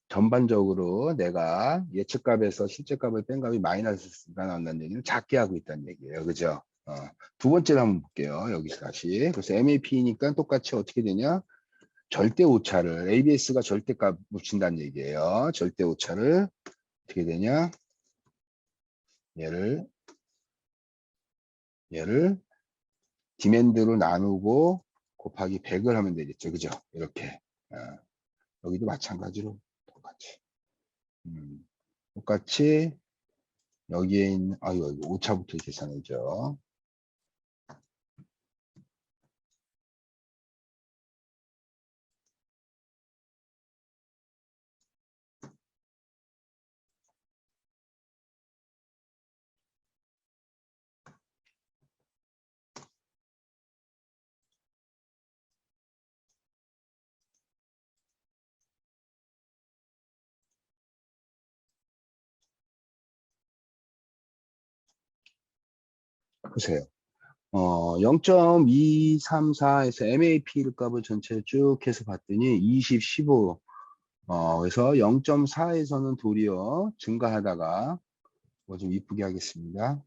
전반적으로 내가 예측값에서 실제값을 뺀 값이 마이너스가 나온다는 얘기는 작게 하고 있다는 얘기예요. 그죠? 두 번째로 한번 볼게요. 여기서 다시. 그래서 MAP니까 똑같이 어떻게 되냐? 절대 오차를 ABS가 절대값 붙인다는 얘기예요. 절대 오차를 어떻게 되냐? 얘를 디맨드로 나누고 곱하기 100을 하면 되겠죠. 그죠? 이렇게. 여기도 마찬가지로 똑같이. 똑같이 여기에 있는 이거 오차부터 계산해죠. 보세요. 0.234에서 MAP 값을 전체 쭉 해서 봤더니 20, 15. 그래서 0.4에서는 도리어 증가하다가 뭐 좀 이쁘게 하겠습니다.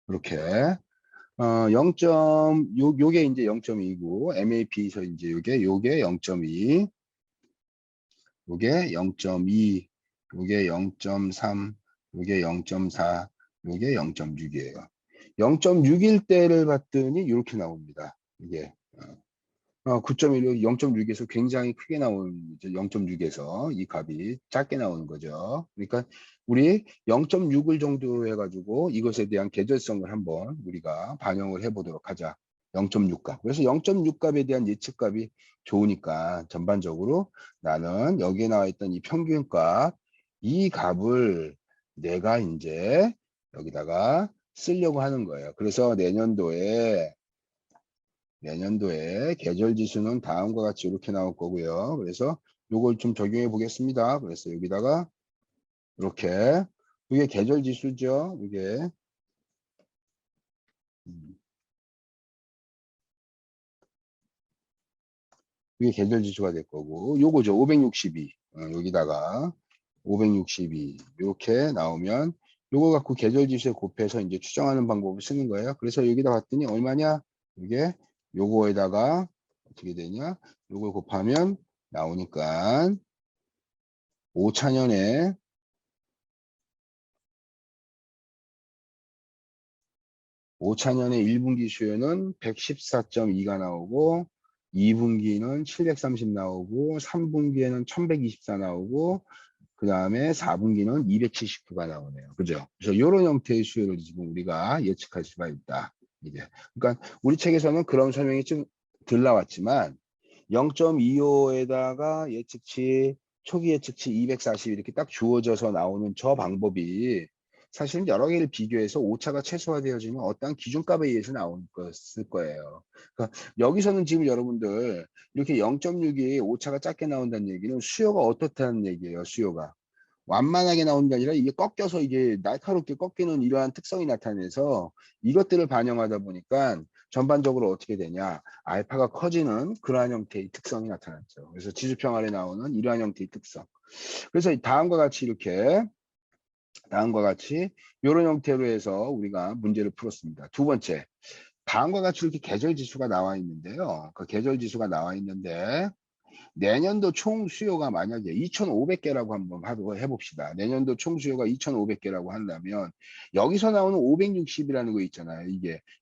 이렇게 0. 요게 이제 0.2고 MAP에서 이제 요게 0.2, 요게 0.2, 요게 0.3, 요게 0.4, 요게 0.6이에요. 0.6일 때를 봤더니 이렇게 나옵니다. 이게 9.1, 0.6에서 굉장히 크게 나오는 0.6에서 이 값이 작게 나오는 거죠. 그러니까 우리 0.6을 정도로 해가지고 이것에 대한 계절성을 한번 우리가 반영을 해보도록 하자. 0.6 값. 그래서 0.6 값에 대한 예측값이 좋으니까 전반적으로 나는 여기에 나와 있던 이 평균값, 이 값을 내가 이제 여기다가 쓰려고 하는 거예요. 그래서 내년도에 계절 지수는 다음과 같이 이렇게 나올 거고요. 그래서 요걸 좀 적용해 보겠습니다. 그래서 여기다가 이렇게 이게 계절 지수죠. 이게 이게 계절 지수가 될 거고 요거죠. 562 여기다가 562 이렇게 나오면 요거 갖고 계절 지수에 곱해서 이제 추정하는 방법을 쓰는 거예요. 그래서 여기다 봤더니 얼마냐? 이게 요거에다가 어떻게 되냐? 요걸 곱하면 나오니까 5차년에 5차년의 1분기 수요는 114.2가 나오고 2분기는 730 나오고 3분기에는 1124 나오고 그 다음에 4분기는 279가 나오네요. 그죠? 그래서 이런 형태의 수요를 지금 우리가 예측할 수가 있다. 이제 그러니까 우리 책에서는 그런 설명이 좀 덜 나왔지만 0.25에다가 예측치 초기 예측치 240 이렇게 딱 주어져서 나오는 저 방법이 사실은 여러 개를 비교해서 오차가 최소화되어지는 어떠한 기준값에 의해서 나올 거예요. 그러니까 여기서는 지금 여러분들 이렇게 0.6이 오차가 작게 나온다는 얘기는 수요가 어떻다는 얘기예요. 수요가 완만하게 나오는 게 아니라 이게 꺾여서 이게 날카롭게 꺾이는 이러한 특성이 나타내서 이것들을 반영하다 보니까 전반적으로 어떻게 되냐, 알파가 커지는 그러한 형태의 특성이 나타났죠. 그래서 지수평 아래 나오는 이러한 형태의 특성. 그래서 다음과 같이 이런 형태로 해서 우리가 문제를 풀었습니다. 두 번째, 다음과 같이 이렇게 계절 지수가 나와 있는데요. 그 계절 지수가 나와 있는데 내년도 총 수요가 만약에 2,500개라고 한번 해봅시다. 내년도 총 수요가 2,500개라고 한다면 여기서 나오는 560이라는 거 있잖아요.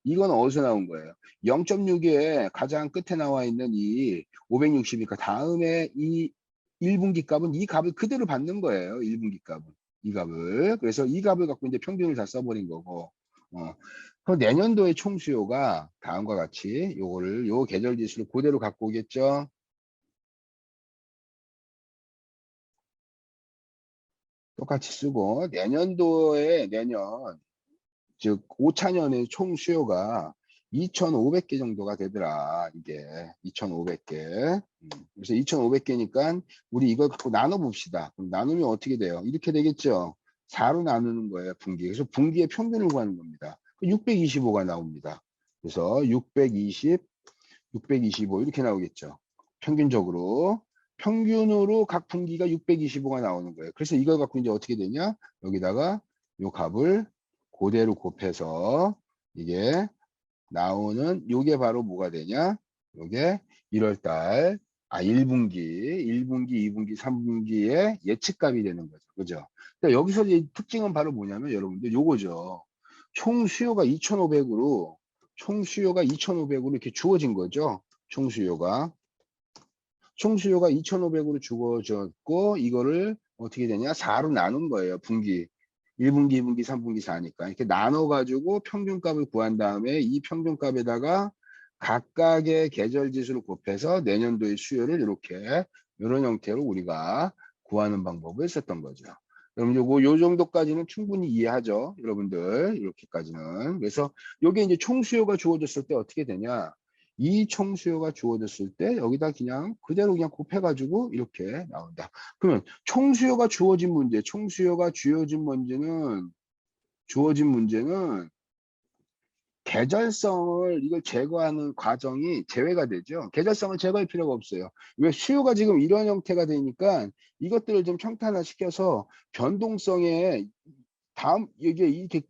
이건 어디서 나온 거예요? 0.6에 가장 끝에 나와 있는 이 560이니까 다음에 이 1분기 값은 이 값을 그대로 받는 거예요. 1분기 값은. 이 값을. 그래서 이 값을 갖고 이제 평균을 다 써버린 거고. 그 내년도의 총 수요가 다음과 같이 요 계절 지수를 그대로 갖고 오겠죠. 똑같이 쓰고 내년 즉 5차년의 총 수요가 2,500개 정도가 되더라. 이게 2,500개. 그래서 2,500개니까 우리 이걸 갖고 나눠 봅시다. 그럼 나누면 어떻게 돼요? 이렇게 되겠죠. 4로 나누는 거예요. 분기. 그래서 분기의 평균을 구하는 겁니다. 625가 나옵니다. 그래서 625 이렇게 나오겠죠. 평균으로 각 분기가 625가 나오는 거예요. 그래서 이걸 갖고 이제 어떻게 되냐? 여기다가 요 값을 그대로 곱해서 이게 나오는 요게 바로 뭐가 되냐? 요게 1월달 1분기, 2분기, 3분기의 예측값이 되는 거죠. 그죠? 그러니까 여기서 이제 특징은 바로 뭐냐면 여러분들 요거죠. 총 수요가 2,500으로 이렇게 주어진 거죠. 총수요가 2,500으로 주어졌고 이거를 어떻게 되냐? 4로 나눈 거예요. 분기. 1분기, 2분기, 3분기, 4니까. 이렇게 나눠가지고 평균값을 구한 다음에 이 평균값에다가 각각의 계절 지수를 곱해서 내년도의 수요를 이런 형태로 우리가 구하는 방법을 썼던 거죠. 그럼 요 정도까지는 충분히 이해하죠. 여러분들. 이렇게까지는. 그래서 요게 이제 총수요가 주어졌을 때 어떻게 되냐? 이 총수요가 주어졌을 때 여기다 그냥 그대로 그냥 곱해가지고 이렇게 나온다. 그러면 총수요가 주어진 문제는 계절성을 이걸 제거하는 과정이 제외가 되죠. 계절성을 제거할 필요가 없어요. 왜 수요가 지금 이런 형태가 되니까 이것들을 좀 평탄화시켜서 변동성에 이게 이렇게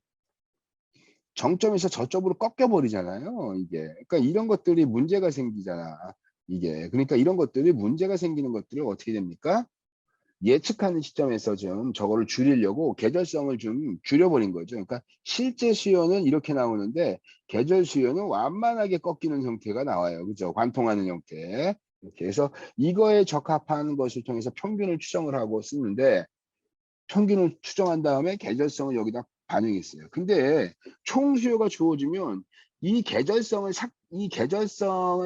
정점에서 저점으로 꺾여 버리잖아요. 그러니까 이런 것들이 문제가 생기잖아. 그러니까 이런 것들이 문제가 생기는 것들을 어떻게 됩니까? 예측하는 시점에서 좀 저거를 줄이려고 계절성을 좀 줄여버린 거죠. 그러니까 실제 수요는 이렇게 나오는데 계절 수요는 완만하게 꺾이는 형태가 나와요. 그죠? 관통하는 형태. 이렇게 해서 이거에 적합한 것을 통해서 평균을 추정을 하고 쓰는데 평균을 추정한 다음에 계절성을 여기다 반영했어요. 근데 총 수요가 주어지면 이 계절성을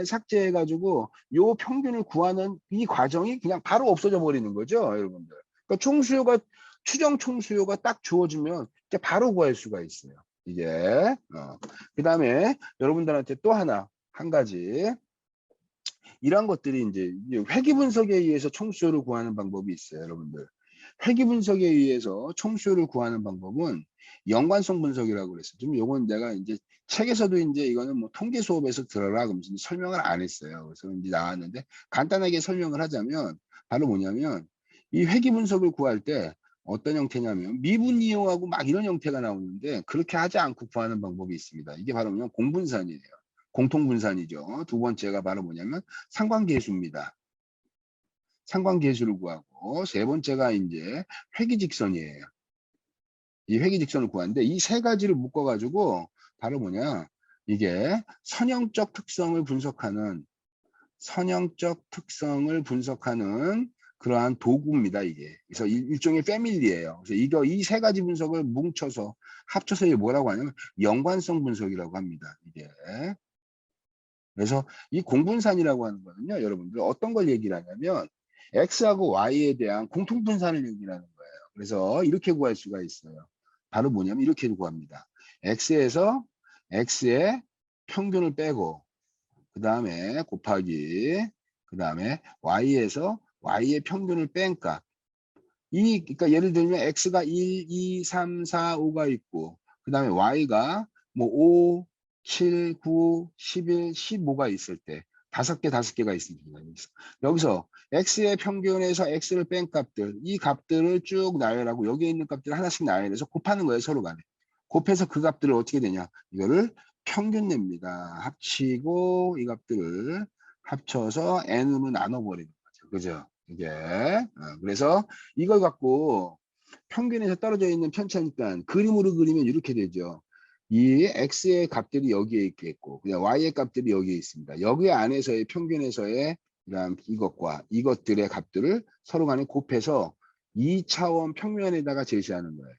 삭제해 가지고 요 평균을 구하는 이 과정이 그냥 바로 없어져 버리는 거죠, 여러분들. 그러니까 추정 총 수요가 딱 주어지면 이제 바로 구할 수가 있어요. 그다음에 여러분들한테 또 한 가지 이런 것들이 이제 회귀 분석에 의해서 총수요를 구하는 방법이 있어요, 여러분들. 회귀 분석에 의해서 총수요를 구하는 방법은 연관성 분석이라고 그랬어요. 좀 요건 내가 이제 책에서도 이제 이거는 뭐 통계 수업에서 들어라 그러면서 설명을 안 했어요. 그래서 이제 나왔는데 간단하게 설명을 하자면 바로 뭐냐면 이 회귀 분석을 구할 때 어떤 형태냐면 미분 이용하고 막 이런 형태가 나오는데 그렇게 하지 않고 구하는 방법이 있습니다. 이게 바로 그냥 공분산이에요. 공통분산이죠. 두 번째가 바로 뭐냐면 상관계수입니다. 상관계수를 구하고 세 번째가 이제 회귀직선이에요. 이 회귀직선을 구하는데 이 세 가지를 묶어가지고 바로 뭐냐 이게 선형적 특성을 분석하는 그러한 도구입니다. 그래서 일종의 패밀리예요. 그래서 이 세 가지 분석을 합쳐서 이게 뭐라고 하냐면 연관성 분석이라고 합니다. 그래서 이 공분산이라고 하는 거는요, 여러분들 어떤 걸 얘기를 하냐면 X하고 Y에 대한 공통분산을 얘기를 하는 거예요. 그래서 이렇게 구할 수가 있어요. 바로 뭐냐면 이렇게 구합니다. x에서 x의 평균을 빼고 그 다음에 곱하기 그 다음에 y에서 y의 평균을 뺀 값. 그러니까 예를 들면 x가 1, 2, 3, 4, 5가 있고 그 다음에 y가 뭐 5, 7, 9, 11, 15가 있을 때 다섯 개가 있습니다. 여기서 x의 평균에서 x를 뺀 값들, 이 값들을 쭉 나열하고 여기에 있는 값들을 하나씩 나열해서 곱하는 거예요. 서로 간에. 곱해서 그 값들을 어떻게 되냐. 이거를 평균 냅니다. 합치고 이 값들을 합쳐서 n으로 나눠버리는 거죠. 그죠? 이게. 그래서 이걸 갖고 평균에서 떨어져 있는 편차니까 그림으로 그리면 이렇게 되죠. 이 x의 값들이 여기에 있겠고 그냥 y의 값들이 여기에 있습니다. 여기 안에서의 평균에서의 그다음 이것과 이것들의 값들을 서로 간에 곱해서 2차원 평면에다가 제시하는 거예요.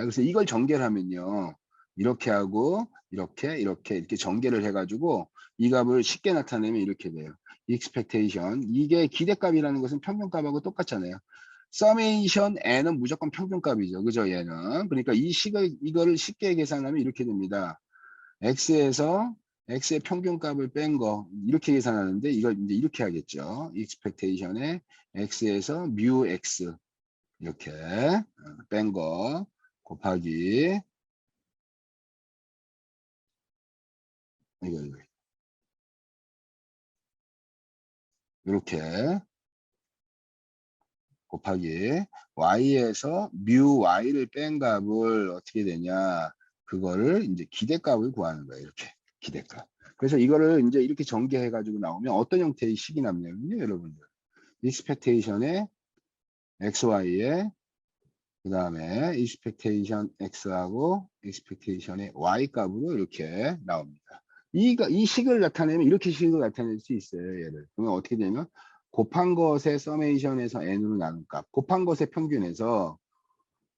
그래서 이걸 전개를 하면요. 이렇게 하고 이렇게 전개를 해가지고 이 값을 쉽게 나타내면 이렇게 돼요. expectation. 이게 기대값이라는 것은 평균값하고 똑같잖아요. 서메이션 n은 무조건 평균값이죠. 그죠? 얘는. 그러니까 이거를 쉽게 계산하면 이렇게 됩니다. x에서 x의 평균값을 뺀 거 이렇게 계산하는데 이걸 이제 이렇게 하겠죠. expectation에 x에서 mu x 이렇게 뺀 거 곱하기 이거 이렇게 곱하기 y에서 mu y를 뺀 값을 어떻게 되냐 그거를 이제 기대값을 구하는 거예요. 이렇게 기대값. 그래서 이거를 이제 이렇게 전개해 가지고 나오면 어떤 형태의 식이 남냐면요, 여러분들. expectation의 xy에 그 다음에 expectation x하고 expectation의 y 값으로 이렇게 나옵니다. 이 식을 나타내면 이렇게 식을 나타낼 수 있어요. 얘를. 그러면 어떻게 되면 곱한 것의 서메이션에서 n으로 나눈 값, 곱한 것의 평균에서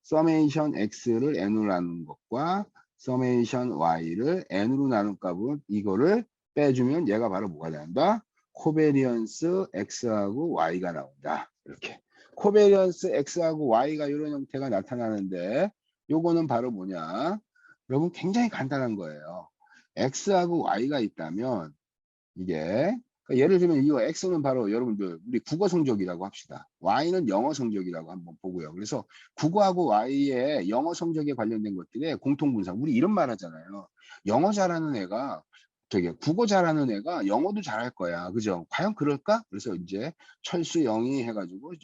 서메이션 x를 n으로 나눈 것과 서메이션 y를 n으로 나눈 값은 이거를 빼주면 얘가 바로 뭐가 된다? 코베리언스 x하고 y가 나온다. 이렇게. 코베리언스 x하고 y가 이런 형태가 나타나는데 요거는 바로 뭐냐? 여러분 굉장히 간단한 거예요. x하고 y가 있다면 이게 그러니까 예를 들면 이거 x는 바로 여러분들 우리 국어 성적이라고 합시다. y는 영어 성적이라고 한번 보고요. 그래서 국어하고 y의 영어 성적에 관련된 것들의 공통분사. 우리 이런 말 하잖아요. 영어 잘하는 애가 되게 국어 잘하는 애가 영어도 잘할 거야. 그죠? 과연 그럴까? 그래서 이제 철수 영희 해가지고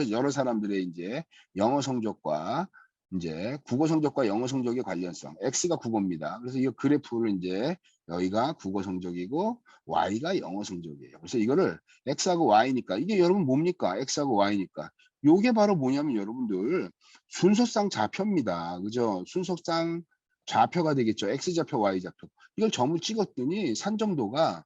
여러 사람들의 이제 영어 성적과 이제 국어 성적과 영어 성적의 관련성. x가 국어입니다. 그래서 이 그래프를 이제 여기가 국어 성적이고 y가 영어 성적이에요. 그래서 이거를 x하고 y니까 이게 여러분 뭡니까? x하고 y니까 요게 바로 뭐냐면 여러분들 순서상 좌표입니다. 그죠? 순서상 좌표가 되겠죠. x좌표, y좌표. 이걸 점을 찍었더니 산정도가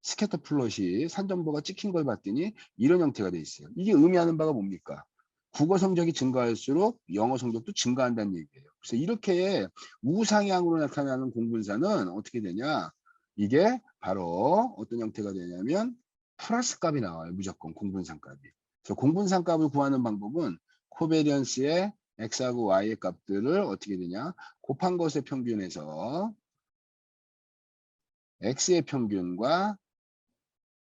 스캐터 플롯이 산정도가 찍힌 걸 봤더니 이런 형태가 돼 있어요. 이게 의미하는 바가 뭡니까? 국어 성적이 증가할수록 영어 성적도 증가한다는 얘기예요. 그래서 이렇게 우상향으로 나타나는 공분사는 어떻게 되냐? 이게 바로 어떤 형태가 되냐면 플러스 값이 나와요. 무조건 공분상 값이. 그래서 공분상 값을 구하는 방법은 코베리언스의 x하고 y의 값들을 어떻게 되냐? 곱한 것의 평균에서 x의 평균과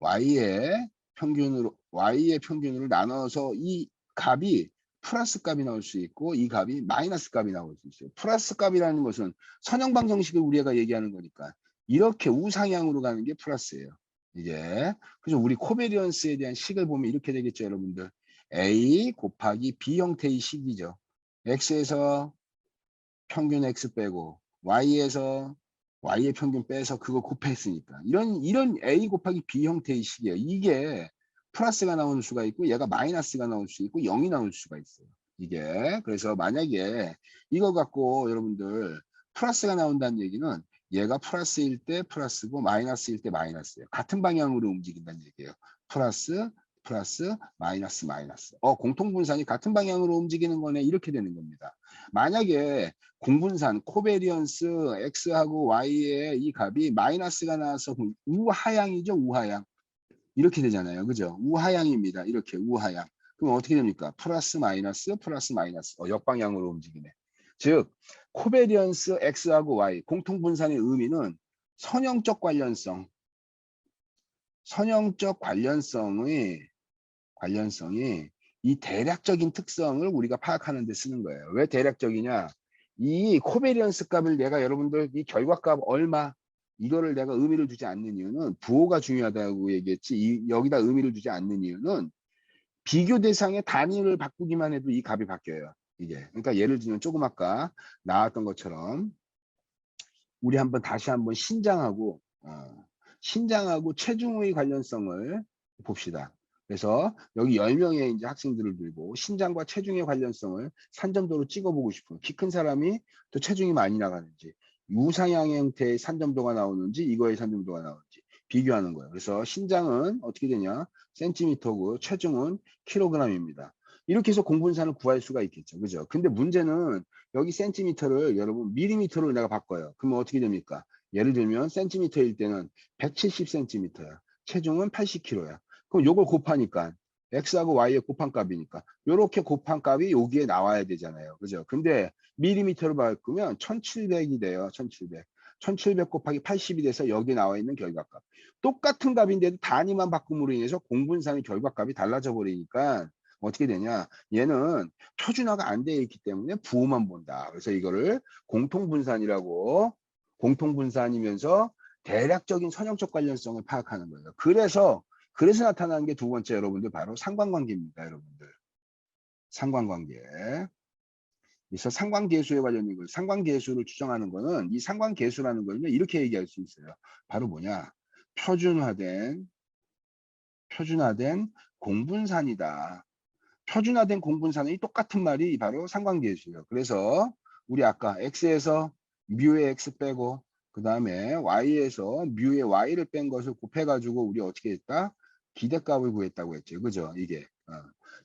y의 평균으로 나눠서 이 값이 플러스 값이 나올 수 있고 이 값이 마이너스 값이 나올 수 있어요. 플러스 값이라는 것은 선형방 정식을 우리가 얘기하는 거니까 이렇게 우상향으로 가는 게 플러스예요. 이게 그래서 우리 코베리언스에 대한 식을 보면 이렇게 되겠죠, 여러분들. A 곱하기 B 형태의 식이죠. x에서 평균 x 빼고 y에서 y의 평균 빼서 그거 곱했으니까 이런 a 곱하기 b 형태의 식이에요. 이게 플러스가 나올 수가 있고 얘가 마이너스가 나올 수 있고 0이 나올 수가 있어요. 이게 그래서 만약에 이거 갖고 여러분들 플러스가 나온다는 얘기는 얘가 플러스일 때 플러스고 마이너스일 때 마이너스예요. 같은 방향으로 움직인다는 얘기예요. 플러스 플러스 마이너스 마이너스. 공통분산이 같은 방향으로 움직이는 거네. 이렇게 되는 겁니다. 만약에 공분산 코베리언스 x하고 y의 이 값이 마이너스가 나와서 우하향이죠. 우하향. 이렇게 되잖아요. 그죠? 우하향입니다. 이렇게 우하향. 그럼 어떻게 됩니까? 플러스 마이너스 플러스 마이너스. 역방향으로 움직이네. 즉 코베리언스 X하고 Y 공통분산의 의미는 선형적 관련성의 이 대략적인 특성을 우리가 파악하는 데 쓰는 거예요. 왜 대략적이냐? 이 코베리언스 값을 내가 여러분들 이 결과값 얼마 이거를 내가 의미를 두지 않는 이유는 부호가 중요하다고 얘기했지 여기다 의미를 두지 않는 이유는 비교 대상의 단위를 바꾸기만 해도 이 값이 바뀌어요. 이게 그러니까 예를 들면 조금 아까 나왔던 것처럼 우리 다시 한번 신장하고 체중의 관련성을 봅시다. 그래서 여기 10명의 이제 학생들을 들고 신장과 체중의 관련성을 산점도로 찍어보고 싶어요. 키 큰 사람이 또 체중이 많이 나가는지 우상향 형태의 산점도가 나오는지 이거의 산점도가 나오는지 비교하는 거예요. 그래서 신장은 어떻게 되냐? 센티미터고 체중은 킬로그램입니다. 이렇게 해서 공분산을 구할 수가 있겠죠. 그죠? 근데 문제는 여기 센티미터를 여러분 밀리미터로 내가 바꿔요. 그러면 어떻게 됩니까? 예를 들면 센티미터일 때는 170cm야. 체중은 80kg야. 그럼 요걸 곱하니까 x하고 y의 곱한 값이니까 요렇게 곱한 값이 여기에 나와야 되잖아요. 그죠? 근데 밀리미터로 바꾸면 1700이 돼요. 1700. 1700 곱하기 80이 돼서 여기 나와 있는 결과값. 똑같은 값인데도 단위만 바꿈으로 인해서 공분산의 결과값이 달라져 버리니까 어떻게 되냐? 얘는 표준화가 안 되어 있기 때문에 부호만 본다. 그래서 이거를 공통분산이면서 대략적인 선형적 관련성을 파악하는 거예요. 그래서 나타나는 게 두 번째 여러분들 바로 상관관계입니다. 여러분들. 상관관계. 그래서 상관계수에 관련된 걸 상관계수를 추정하는 거는 이 상관계수라는 걸요 이렇게 얘기할 수 있어요. 바로 뭐냐? 표준화된 공분산이다. 표준화된 공분산이 똑같은 말이 바로 상관계수예요. 그래서 우리 아까 x에서 뮤의 x 빼고 그 다음에 y에서 뮤의 y를 뺀 것을 곱해가지고 우리 어떻게 했다? 기대값을 구했다고 했죠. 그죠? 이게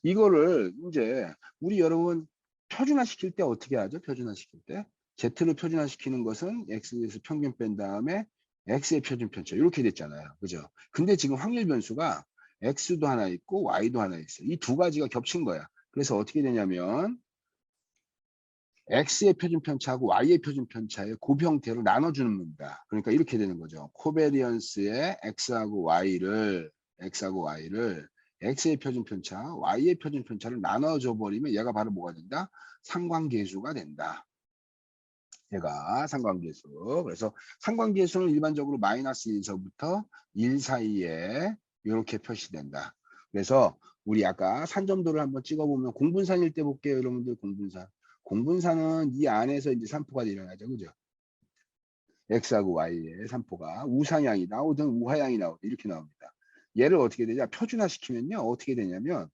이거를 이제 우리 여러분 표준화시킬 때 어떻게 하죠? 표준화시킬 때 z를 표준화시키는 것은 x에서 평균 뺀 다음에 x의 표준 편차 이렇게 됐잖아요. 그죠? 근데 지금 확률 변수가 x도 하나 있고 y도 하나 있어요. 이 두 가지가 겹친 거야. 그래서 어떻게 되냐면 x의 표준 편차하고 y의 표준 편차의 곱 형태로 나눠주는 겁니다. 그러니까 이렇게 되는 거죠. 코베리언스의 x하고 y를 x의 표준 편차, y의 표준 편차를 나눠줘 버리면 얘가 바로 뭐가 된다? 상관계수가 된다. 얘가 상관계수. 그래서 상관계수는 일반적으로 마이너스 1서부터 1 사이에 이렇게 표시된다. 그래서 우리 아까 산점도를 한번 찍어보면 공분산일 때 볼게요. 여러분들 공분산은 이 안에서 이제 산포가 일어나죠. 그죠? x하고 y의 산포가 우상향이 나오든 우하향이 나오든 이렇게 나옵니다. 얘를 어떻게 되냐? 표준화시키면요. 어떻게 되냐면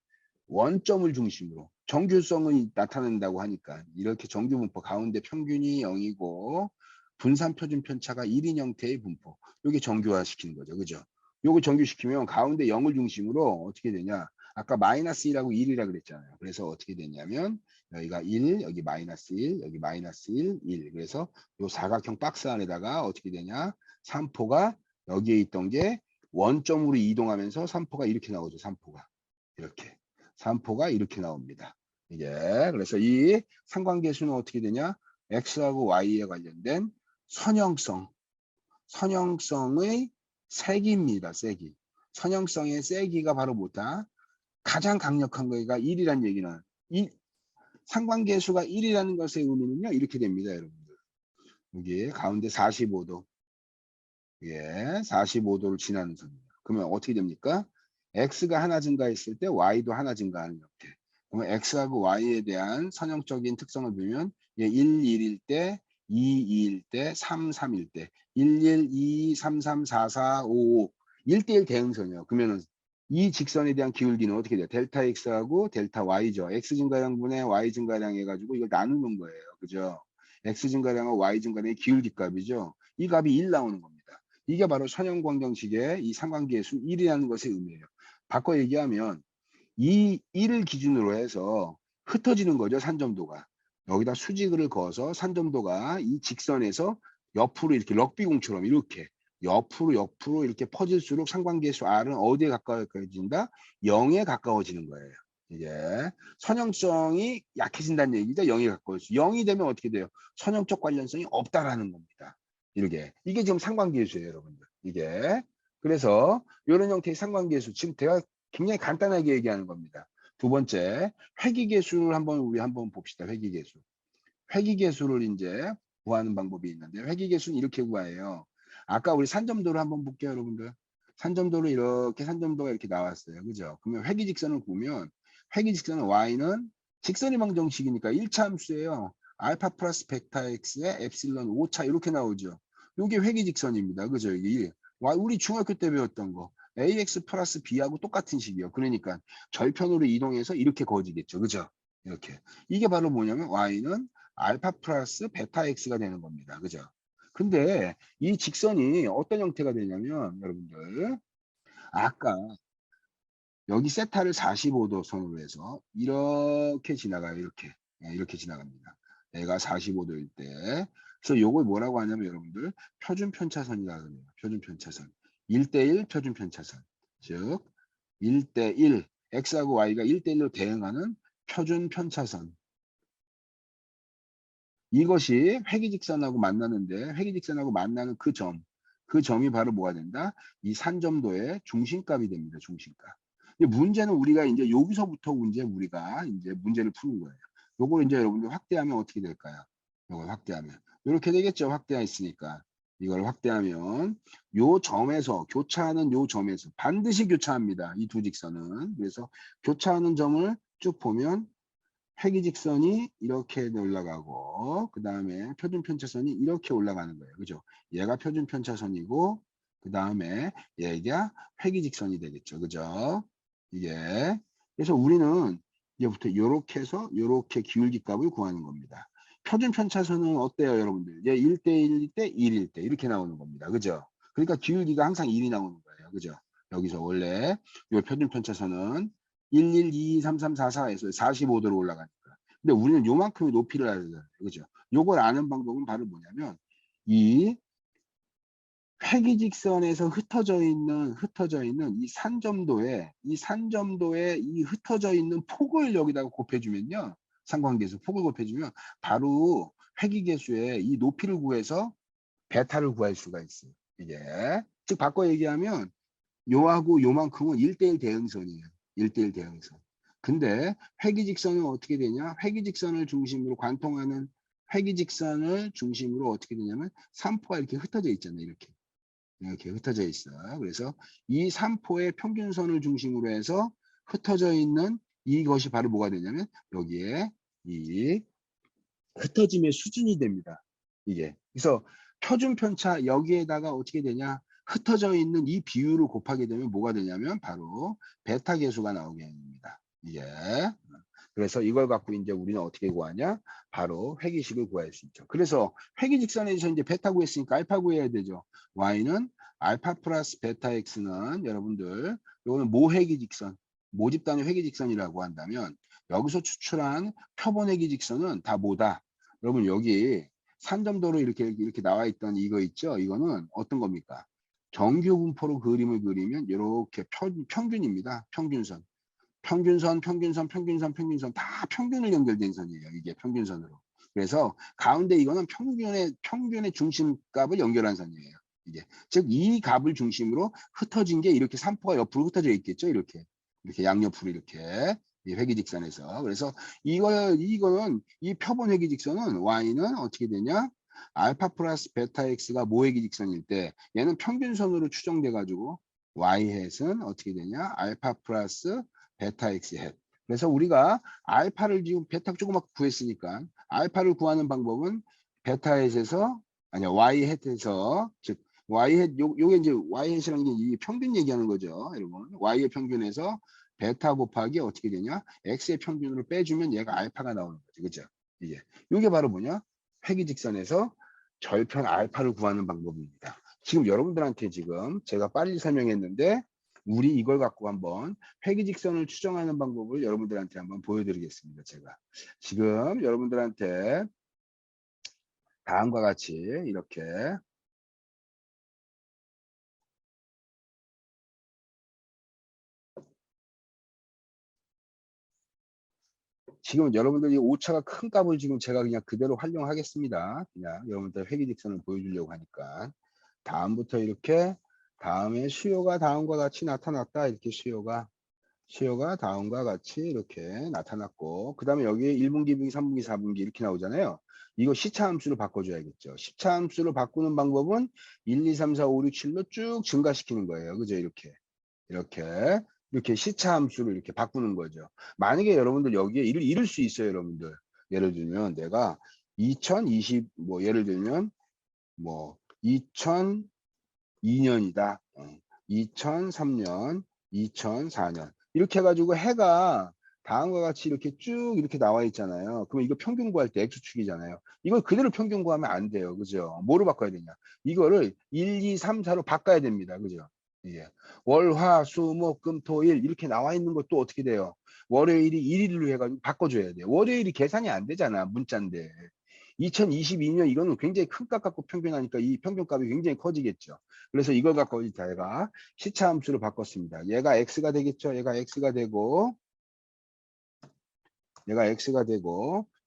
원점을 중심으로 정규성을 나타낸다고 하니까 이렇게 정규 분포 가운데 평균이 0이고 분산 표준 편차가 1인 형태의 분포 이게 정규화 시키는 거죠. 그죠? 요거 정규시키면 가운데 0을 중심으로 어떻게 되냐? 아까 마이너스 1하고 1이라 그랬잖아요. 그래서 어떻게 되냐면 여기가 1, 여기 마이너스 1, 여기 마이너스 1, 1. 그래서 요 사각형 박스 안에다가 어떻게 되냐? 산포가 여기에 있던 게 원점으로 이동하면서 산포가 이렇게 나오죠. 산포가 이렇게. 산포가 이렇게 나옵니다. 이게 그래서 이 상관계수는 어떻게 되냐? x하고 y에 관련된 선형성의 세기입니다. 세기. 선형성의 세기가 바로 뭐다? 가장 강력한 거가 1이란 얘기는 상관계수가 1이라는 것의 의미는요. 이렇게 됩니다. 여러분들. 여기 가운데 45도. 예, 45도를 지나는 선입니다. 그러면 어떻게 됩니까? x가 하나 증가했을 때 y도 하나 증가하는 형태. 그러면 x하고 y에 대한 선형적인 특성을 보면 1, 1일 때, 2, 2일 때, 3, 3일 때, 1, 1, 2, 3, 3, 4, 4, 5, 5. 1대1 대응선이요. 그러면은 이 직선에 대한 기울기는 어떻게 돼요? 델타 x하고 델타 y죠. x 증가량분의 y 증가량 해가지고 이걸 나누는 거예요. 그죠? x 증가량과 y 증가량의 기울기 값이죠. 이 값이 1 나오는 겁니다. 이게 바로 선형광정식의 이 상관계수 1이라는 것의 의미예요. 바꿔 얘기하면 이 1을 기준으로 해서 흩어지는 거죠. 산점도가. 여기다 수직을 그어서 산점도가 이 직선에서 옆으로 이렇게 럭비공처럼 이렇게 옆으로 이렇게 퍼질수록 상관계수 R은 어디에 가까워진다? 0에 가까워지는 거예요. 이게 선형성이 약해진다는 얘기죠. 0이 갖고 있어. 0이 되면 어떻게 돼요? 선형적 관련성이 없다라는 겁니다. 이게 지금 상관계수예요, 여러분들. 이게 그래서 이런 형태의 상관계수 지금 제가 굉장히 간단하게 얘기하는 겁니다. 두 번째 회귀계수를 우리 한번 봅시다. 회귀계수. 회귀계수를 이제 구하는 방법이 있는데 회귀계수는 이렇게 구해요. 아까 우리 산점도를 한번 볼게요, 여러분들. 산점도로 이렇게 산점도가 이렇게 나왔어요. 그죠? 그러면 회귀직선을 보면 회귀직선은 y는 직선이방 정식이니까 1차 함수예요. 알파 플러스 베타 x에 엡실론 5차 이렇게 나오죠. 이게 회귀직선입니다. 그죠? 이게 우리 중학교 때 배웠던 거. ax 플러스 b하고 똑같은 식이요. 그러니까 절편으로 이동해서 이렇게 그어지겠죠. 그죠? 이렇게. 이게 바로 뭐냐면 y는 알파 플러스 베타 x가 되는 겁니다. 그죠? 근데 이 직선이 어떤 형태가 되냐면 여러분들 아까 여기 세타를 45도 선으로 해서 이렇게 지나가요. 이렇게. 이렇게 지나갑니다. 얘가 45도일 때. 그래서 요걸 뭐라고 하냐면 여러분들 표준 편차선이라고 그래요. 표준 편차선. 1대1 표준 편차선. 즉 1대1 x하고 y가 1대1로 대응하는 표준 편차선. 이것이 회귀직선하고 만나는데 회귀직선하고 만나는 그 점이 바로 뭐가 된다? 이 산점도의 중심값이 됩니다. 중심값. 문제는 우리가 이제 여기서부터 우리가 이제 문제를 푸는 거예요. 요걸 이제 여러분들 확대하면 어떻게 될까요? 요걸 확대하면 이렇게 되겠죠. 확대했으니까 이걸 확대하면 요 점에서 교차하는 요 점에서 반드시 교차합니다. 이 두 직선은. 그래서 교차하는 점을 쭉 보면 회귀직선이 이렇게 올라가고 그 다음에 표준편차선이 이렇게 올라가는 거예요. 그죠? 얘가 표준편차선이고 그 다음에 얘가 회귀직선이 되겠죠. 그죠? 이게 그래서 우리는 이제부터 이렇게 해서 이렇게 기울기값을 구하는 겁니다. 표준편차선은 어때요, 여러분들? 얘 1대1일 때 1일 때 이렇게 나오는 겁니다. 그죠? 그러니까 기울기가 항상 1이 나오는 거예요. 그죠? 여기서 원래 이 표준편차선은 11, 2, 3, 3, 4, 4에서 45도로 올라가니까. 근데 우리는 요만큼의 높이를 알아야 돼요. 그죠? 요걸 아는 방법은 바로 뭐냐면 이 회기직선에서 흩어져 있는 이 산점도에 이 흩어져 있는 폭을 여기다가 곱해주면요. 상관계수 폭을 곱해주면 바로 회기계수의 이 높이를 구해서 베타를 구할 수가 있어요. 이게 즉 바꿔 얘기하면 요하고 요만큼은 1대1 대응선이에요. 1대1 대응선. 근데 회기직선은 어떻게 되냐? 회기직선을 중심으로 관통하는 회기직선을 중심으로 어떻게 되냐면 삼포가 이렇게 흩어져 있잖아요. 이렇게 흩어져 있어요. 그래서 이 삼포의 평균선을 중심으로 해서 흩어져 있는 이것이 바로 뭐가 되냐면 여기에 이 흩어짐의 수준이 됩니다. 이게. 그래서 표준편차 여기에다가 어떻게 되냐? 흩어져 있는 이 비율을 곱하게 되면 뭐가 되냐면 바로 베타 계수가 나오게 됩니다. 이게. 그래서 이걸 갖고 이제 우리는 어떻게 구하냐? 바로 회기식을 구할 수 있죠. 그래서 회기직선에서 이제 베타 구했으니까 알파 구해야 되죠. y는 알파 플러스 베타 x는 여러분들 이거는 모회기직선, 모집단의 회기직선이라고 한다면 여기서 추출한 표본 회기직선은 다 뭐다? 여러분 여기 산점도로 이렇게 나와 있던 이거 있죠? 이거는 어떤 겁니까? 정규 분포로 그림을 그리면 이렇게 평균입니다. 평균선. 평균선 다 평균을 연결된 선이에요. 이게 평균선으로. 그래서 가운데 이거는 평균의 중심값을 연결한 선이에요. 이게 즉 이 값을 중심으로 흩어진 게 이렇게 삼포가 옆으로 흩어져 있겠죠. 이렇게 양옆으로 이렇게 이 회기직선에서. 그래서 이거는 이 표본 회기직선은 y는 어떻게 되냐? 알파 플러스 베타 x가 모회기직선일 때 얘는 평균선으로 추정돼 가지고 y 햇은 어떻게 되냐? 알파 플러스 베타 x 햇. 그래서 우리가 알파를 지금 베타 조그맣게 구했으니까 알파를 구하는 방법은 베타 햇에서 아니야 y 햇에서 즉 y 햇 요게 이제 y 햇이라는 게 이 평균 얘기하는 거죠, 여러분. y의 평균에서 베타 곱하기 어떻게 되냐? x의 평균으로 빼주면 얘가 알파가 나오는 거죠, 그죠? 이게 바로 뭐냐? 회기직선에서 절편 알파를 구하는 방법입니다. 지금 여러분들한테 지금 제가 빨리 설명했는데 우리 이걸 갖고 한번 회기직선을 추정하는 방법을 여러분들한테 한번 보여드리겠습니다. 제가 지금 여러분들한테 다음과 같이 이렇게 지금 여러분들이 오차가 큰 값을 지금 제가 그냥 그대로 활용하겠습니다. 그냥 여러분들 회귀 직선을 보여주려고 하니까. 다음부터 이렇게 다음에 수요가 다음과 같이 나타났다. 이렇게 수요가 다음과 같이 이렇게 나타났고, 그 다음에 여기 1분기, 2분기, 3분기, 4분기 이렇게 나오잖아요. 이거 시차 함수로 바꿔줘야겠죠. 시차 함수로 바꾸는 방법은 1, 2, 3, 4, 5, 6, 7로 쭉 증가시키는 거예요. 그죠? 이렇게 이렇게 시차 함수를 이렇게 바꾸는 거죠. 만약에 여러분들 여기에 이룰 수 있어요, 여러분들. 예를 들면 내가 2020, 뭐 예를 들면 뭐 2002년이다. 2003년, 2004년 이렇게 해가지고 해가 다음과 같이 이렇게 쭉 이렇게 나와 있잖아요. 그럼 이거 평균 구할 때 X축이잖아요. 이걸 그대로 평균 구하면 안 돼요. 그죠? 뭐로 바꿔야 되냐? 이거를 1, 2, 3, 4로 바꿔야 됩니다. 그죠? 예. 월, 화, 수, 목, 금, 토, 일 이렇게 나와 있는 것도 어떻게 돼요? 월요일이 1일로 해가지고 바꿔줘야 돼요. 월요일이 계산이 안 되잖아. 문자인데. 2022년 이거는 굉장히 큰 값 갖고 평균하니까 이 평균값이 굉장히 커지겠죠. 그래서 이걸 갖고 제가 시차 함수를 바꿨습니다. 얘가 x가 되겠죠. 얘가 x가 되고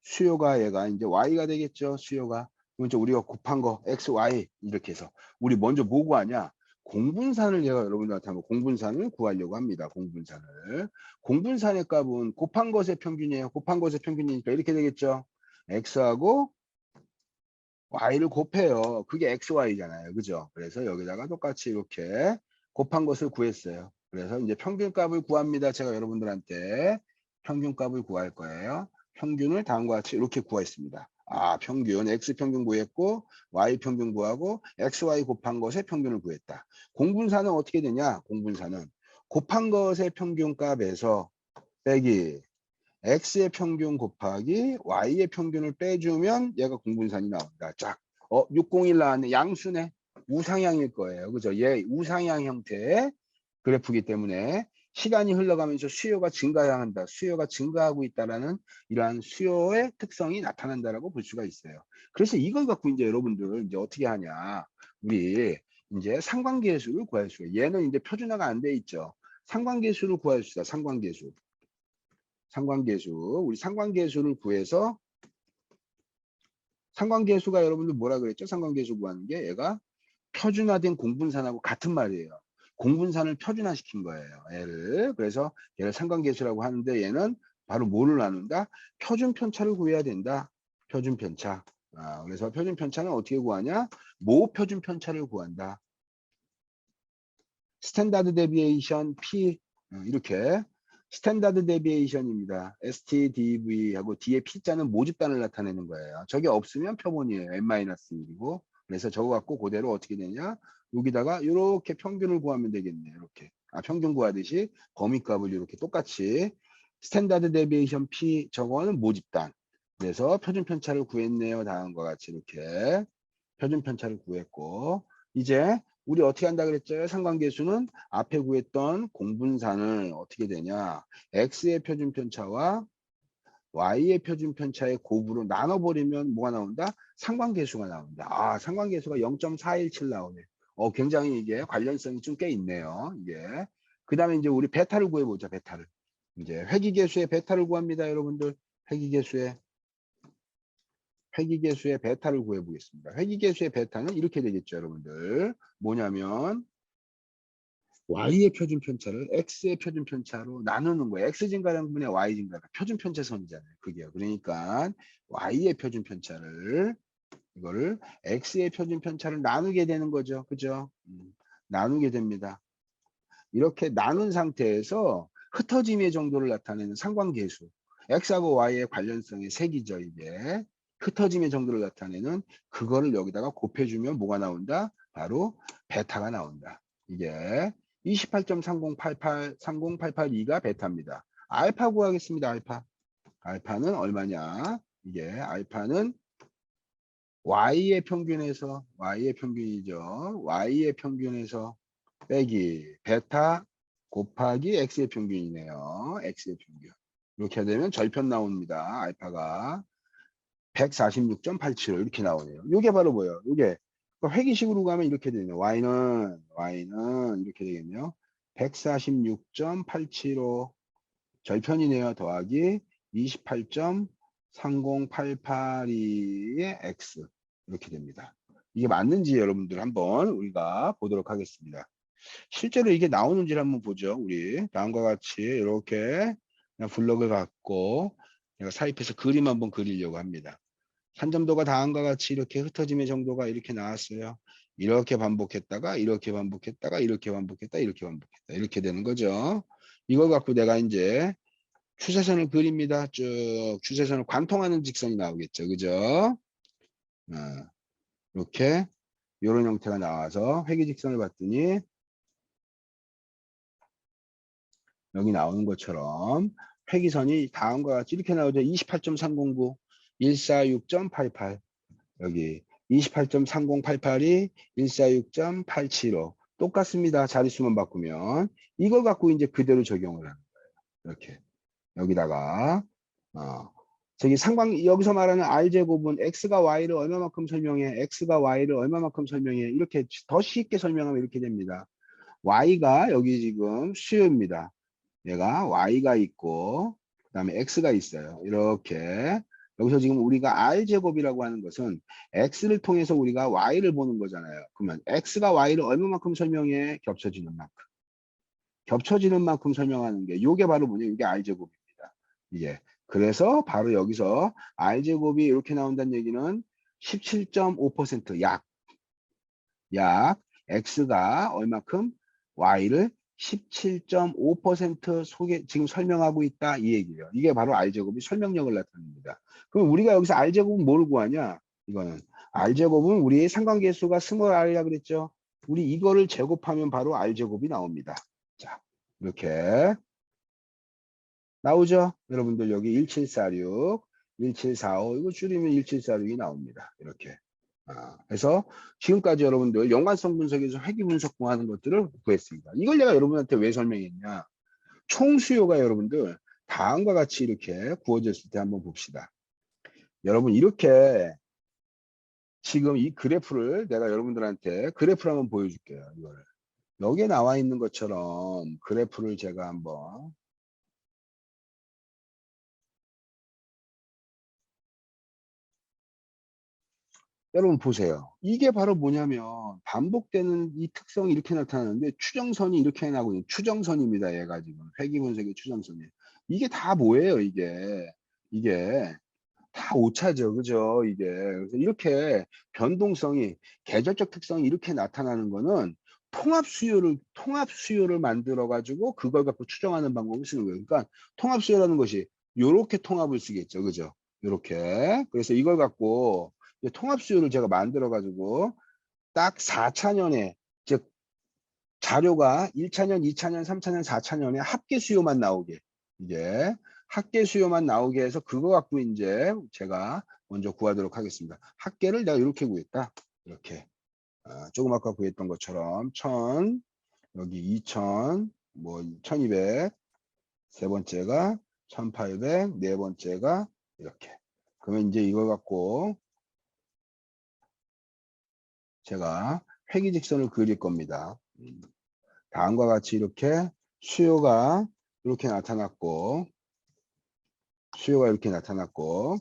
수요가 얘가 이제 y가 되겠죠. 수요가. 그럼 이제 우리가 곱한 거 x, y 이렇게 해서 우리 먼저 뭐 구하냐? 공분산을 제가 여러분들한테 한번 공분산을 구하려고 합니다. 공분산의 값은 곱한 것의 평균이에요. 곱한 것의 평균이니까 이렇게 되겠죠. x하고 y를 곱해요. 그게 xy잖아요. 그죠? 그래서 여기다가 똑같이 이렇게 곱한 것을 구했어요. 그래서 이제 평균값을 구합니다. 제가 여러분들한테 평균값을 구할 거예요. 평균을 다음과 같이 이렇게 구했습니다. 평균, x 평균 구했고 y 평균 구하고 xy 곱한 것의 평균을 구했다. 공분사는 어떻게 되냐? 공분사는 곱한 것의 평균값에서 빼기 x의 평균 곱하기 y의 평균을 빼주면 얘가 공분산이 나온다. 쫙. 601 나왔네. 양수네. 우상향일 거예요. 그죠? 얘 우상향 형태의 그래프이기 때문에 시간이 흘러가면서 수요가 증가한다. 수요가 증가하고 있다라는 이러한 수요의 특성이 나타난다라고 볼 수가 있어요. 그래서 이걸 갖고 이제 여러분들 이제 어떻게 하냐? 우리 이제 상관계수를 구할 수가. 얘는 이제 표준화가 안 돼 있죠. 상관계수를 구할 수다. 우리 상관계수를 구해서 상관계수가 여러분들 뭐라 그랬죠? 상관계수 구하는 게 얘가 표준화된 공분산하고 같은 말이에요. 공분산을 표준화시킨 거예요. 그래서 얘를 상관계수라고 하는데 얘는 바로 뭐를 나눈다? 표준편차를 구해야 된다. 표준편차. 그래서 표준편차는 어떻게 구하냐? 모표준편차를 구한다. 스탠다드 데비에이션 P 이렇게 스탠다드 데비에이션입니다. STDV하고 뒤에 P자는 모집단을 나타내는 거예요. 저게 없으면 표본이에요. N-1이고 그래서 저거 갖고 그대로 어떻게 되냐 여기다가 이렇게 평균을 구하면 되겠네요. 이렇게 평균 구하듯이 범위값을 이렇게 똑같이 스탠다드 데비에이션 P 저거는 모집단 그래서 표준편차를 구했네요. 다음과 같이 이렇게 표준편차를 구했고 이제 우리 어떻게 한다 그랬죠? 상관계수는 앞에 구했던 공분산을 어떻게 되냐? x의 표준편차와 y의 표준편차의 곱으로 나눠버리면 뭐가 나온다? 상관계수가 나온다. 상관계수가 0.417 나오네. 굉장히 이게 관련성이 좀 꽤 있네요. 이게. 그 다음에 이제 우리 베타를 구해보자. 베타를. 이제 회귀계수의 베타를 구합니다. 여러분들. 회귀계수의 베타를 구해보겠습니다. 회귀계수의 베타는 이렇게 되겠죠, 여러분들. 뭐냐면 y의 표준편차를 x의 표준편차로 나누는 거예요. x 증가량분의 y 증가가 표준편차선이잖아요. 그게요. 그러니까 y의 표준편차를 이거를 x의 표준편차를 나누게 되는 거죠. 그죠? 나누게 됩니다. 이렇게 나눈 상태에서 흩어짐의 정도를 나타내는 상관계수 x하고 y의 관련성의 색이죠. 이게 흩어짐의 정도를 나타내는 그거를 여기다가 곱해주면 뭐가 나온다? 바로 베타가 나온다. 이게 28.30882가 베타입니다. 알파 구하겠습니다. 알파는 얼마냐? 이게 알파는 y의 평균에서 y의 평균이죠. y의 평균에서 빼기 베타 곱하기 x의 평균이네요. x의 평균. 이렇게 되면 절편 나옵니다. 알파가 146.87 이렇게 나오네요. 이게 바로 뭐예요? 이게 회귀식으로 가면 이렇게 되네요. y는 이렇게 되겠네요. 146.875 절편이네요. 더하기 28.3088의 x 이렇게 됩니다. 이게 맞는지 여러분들 한번 우리가 보도록 하겠습니다. 실제로 이게 나오는지를 한번 보죠. 우리 다음과 같이 이렇게 그냥 블럭을 갖고 내가 사입해서 그림 한번 그리려고 합니다. 산점도가 다음과 같이 이렇게 흩어짐의 정도가 이렇게 나왔어요. 이렇게 반복했다가 이렇게 반복했다가 이렇게 반복했다 이렇게 반복했다 이렇게 되는 거죠. 이걸 갖고 내가 이제 추세선을 그립니다. 쭉 추세선을 관통하는 직선이 나오겠죠. 그죠? 이렇게 이런 형태가 나와서 회기직선을 봤더니 여기 나오는 것처럼 회기선이 다음과 같이 이렇게 나오죠. 28.309, 146.88 여기 28.3088이 146.875 똑같습니다. 자릿수만 바꾸면 이걸 갖고 이제 그대로 적용을 하는 거예요. 이렇게 여기다가 저기 여기서 말하는 r제곱은 x가 y를 얼마만큼 설명해, x가 y를 얼마만큼 설명해, 이렇게 더 쉽게 설명하면 이렇게 됩니다. y가 여기 지금 수요입니다. 얘가 y가 있고 그 다음에 x가 있어요. 이렇게 여기서 지금 우리가 r제곱이라고 하는 것은 x를 통해서 우리가 y를 보는 거잖아요. 그러면 x가 y를 얼마만큼 설명해? 겹쳐지는 만큼. 겹쳐지는 만큼 설명하는 게 이게 바로 뭐냐? 이게 r제곱입니다. 이게 그래서 바로 여기서 r제곱이 이렇게 나온다는 얘기는 17.5% 약 x가 얼마큼 y를 17.5% 속에 지금 설명하고 있다 이 얘기예요. 이게 바로 r제곱이 설명력을 나타냅니다. 그럼 우리가 여기서 r제곱은 뭘 구하냐? 이거는 r제곱은 우리 상관계수가 스몰 r이라 그랬죠. 우리 이거를 제곱하면 바로 r제곱이 나옵니다. 자, 이렇게 나오죠? 여러분들 여기 1746, 1745 이거 줄이면 1746이 나옵니다. 이렇게. 그래서 지금까지 여러분들 연관성 분석에서 회귀 분석 구하는 것들을 구했습니다. 이걸 내가 여러분한테 왜 설명했냐? 총수요가 여러분들 다음과 같이 이렇게 구워졌을 때 한번 봅시다. 여러분 이렇게 지금 이 그래프를 내가 여러분들한테 그래프를 한번 보여줄게요. 이거를. 여기에 나와 있는 것처럼 그래프를 제가 한번 여러분 보세요. 이게 바로 뭐냐면 반복되는 이 특성이 이렇게 나타나는데 추정선이 이렇게 나고 있는 추정선입니다. 얘가 지금 회귀분석의 추정선이. 이게 다 뭐예요? 이게 다 오차죠. 그죠? 이게 그래서 이렇게 변동성이 계절적 특성이 이렇게 나타나는 거는 통합수요를 만들어 가지고 그걸 갖고 추정하는 방법을 쓰는 거예요. 그러니까 통합수요라는 것이 요렇게 통합을 쓰겠죠. 그죠? 요렇게. 그래서 이걸 갖고 통합수요를 제가 만들어 가지고 딱 4차년에 즉 자료가 1차년, 2차년, 3차년, 4차년에 합계 수요만 나오게 이게 합계 수요만 나오게 해서 그거 갖고 이제 제가 먼저 구하도록 하겠습니다. 합계를 내가 이렇게 구했다. 이렇게 조금 아까 구했던 것처럼 1000 여기 2000 뭐 1200 세 번째가 1800 네 번째가 이렇게 그러면 이제 이걸 갖고 제가 회기직선을 그릴 겁니다. 다음과 같이 이렇게 수요가 이렇게 나타났고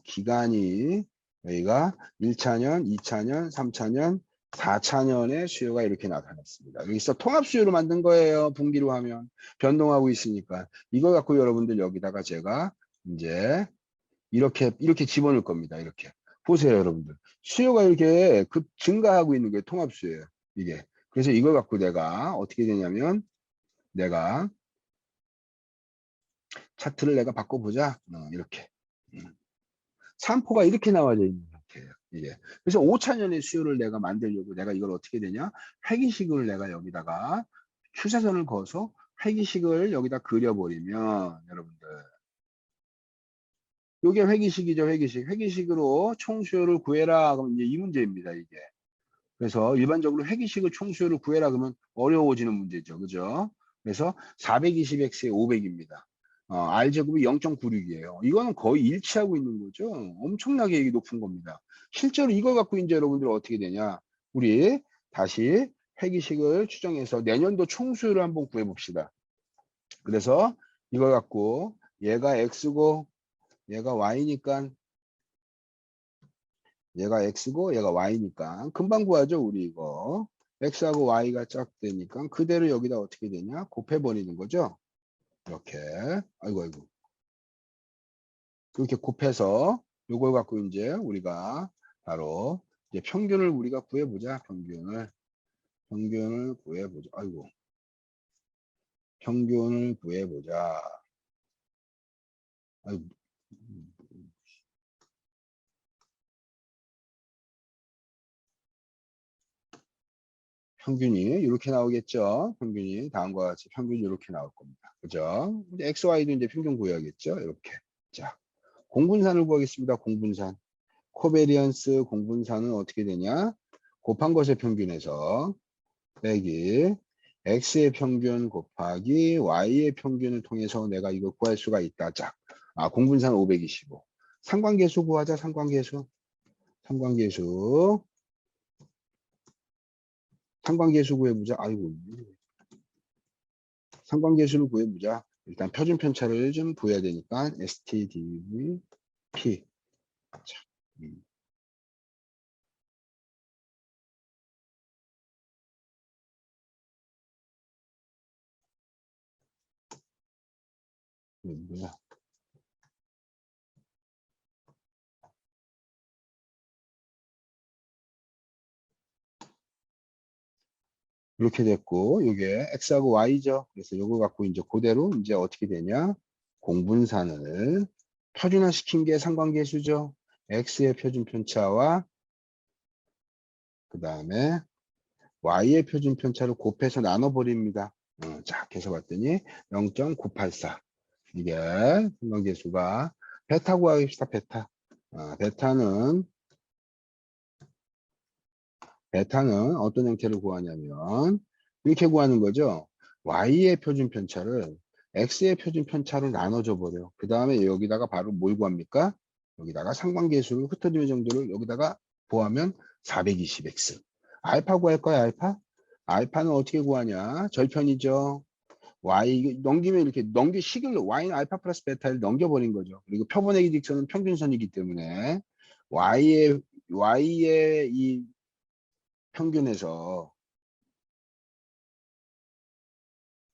기간이 여기가 1차년, 2차년, 3차년, 4차년의 수요가 이렇게 나타났습니다. 여기서 통합 수요를 만든 거예요. 분기로 하면 변동하고 있으니까 이거 갖고 여러분들 여기다가 제가 이제 이렇게 집어넣을 겁니다. 이렇게 보세요, 여러분들. 수요가 이렇게 증가하고 있는 게 통합 수요예요. 이게 그래서 이걸 갖고 내가 어떻게 되냐면 내가 차트를 내가 바꿔보자. 이렇게 3포가 이렇게 나와져 있는 상태예요. 이게 그래서 5차년의 수요를 내가 만들려고 내가 이걸 어떻게 되냐 회기식을 내가 여기다가 추세선을 그어서 회기식을 여기다 그려버리면 여러분들 요게 회기식이죠. 회기식으로 총수요를 구해라 그러면 이제 이 문제입니다. 이게 그래서 일반적으로 회기식을 총수요를 구해라 그러면 어려워지는 문제죠. 그죠? 그래서 420x에 500입니다. R제곱이 0.96이에요. 이거는 거의 일치하고 있는 거죠. 엄청나게 높은 겁니다. 실제로 이걸 갖고 이제 여러분들 어떻게 되냐. 우리 다시 회기식을 추정해서 내년도 총수요를 한번 구해봅시다. 그래서 이걸 갖고 얘가 X고 얘가 y니까 얘가 x고 얘가 y니까 금방 구하죠 우리 이거. x하고 y가 짝되니까 그대로 여기다 어떻게 되냐 곱해버리는 거죠. 이렇게 아이고 아이고 이렇게 곱해서 요걸 갖고 이제 우리가 바로 이제 평균을 우리가 구해보자. 평균을 구해보자. 아이고 평균을 구해보자. 아이고, 평균이 이렇게 나오겠죠. 평균이 다음과 같이 평균이 이렇게 나올 겁니다. 그죠? 근데 XY도 이제 평균 구해야겠죠. 이렇게. 자, 공분산을 구하겠습니다. 공분산. 코베리언스 공분산은 어떻게 되냐? 곱한 것의 평균에서 빼기 X의 평균 곱하기 Y의 평균을 통해서 내가 이거 구할 수가 있다. 자, 공분산 525. 상관계수 구하자. 상관계수. 상관계수. 상관계수 구해보자. 아이고. 상관계수를 구해보자. 일단 표준 편차를 좀 구해야 되니까 STDV P. 자, 뭐야? 이렇게 됐고, 이게 X하고 Y죠. 그래서 이거 갖고 이제 그대로 이제 어떻게 되냐? 공분산을 표준화 시킨 게 상관계수죠. X의 표준 편차와 그 다음에 Y의 표준 편차를 곱해서 나눠버립니다. 자, 그래서 봤더니 0.984. 이게 상관계수가 베타 구하겠습니다. 베타. 베타는 어떤 형태를 구하냐면 이렇게 구하는 거죠. Y의 표준 편차를 X의 표준 편차로 나눠줘 버려. 그 다음에 여기다가 바로 뭘 구합니까? 여기다가 상관계수를 흩어지는 정도를 여기다가 구하면 420X. 알파 구할 거야, 알파? 알파는 어떻게 구하냐? 절편이죠. Y 넘기면 이렇게 식을 Y는 알파 플러스 베타를 넘겨버린 거죠. 그리고 표본의 직선은 평균선이기 때문에 Y의 이 평균에서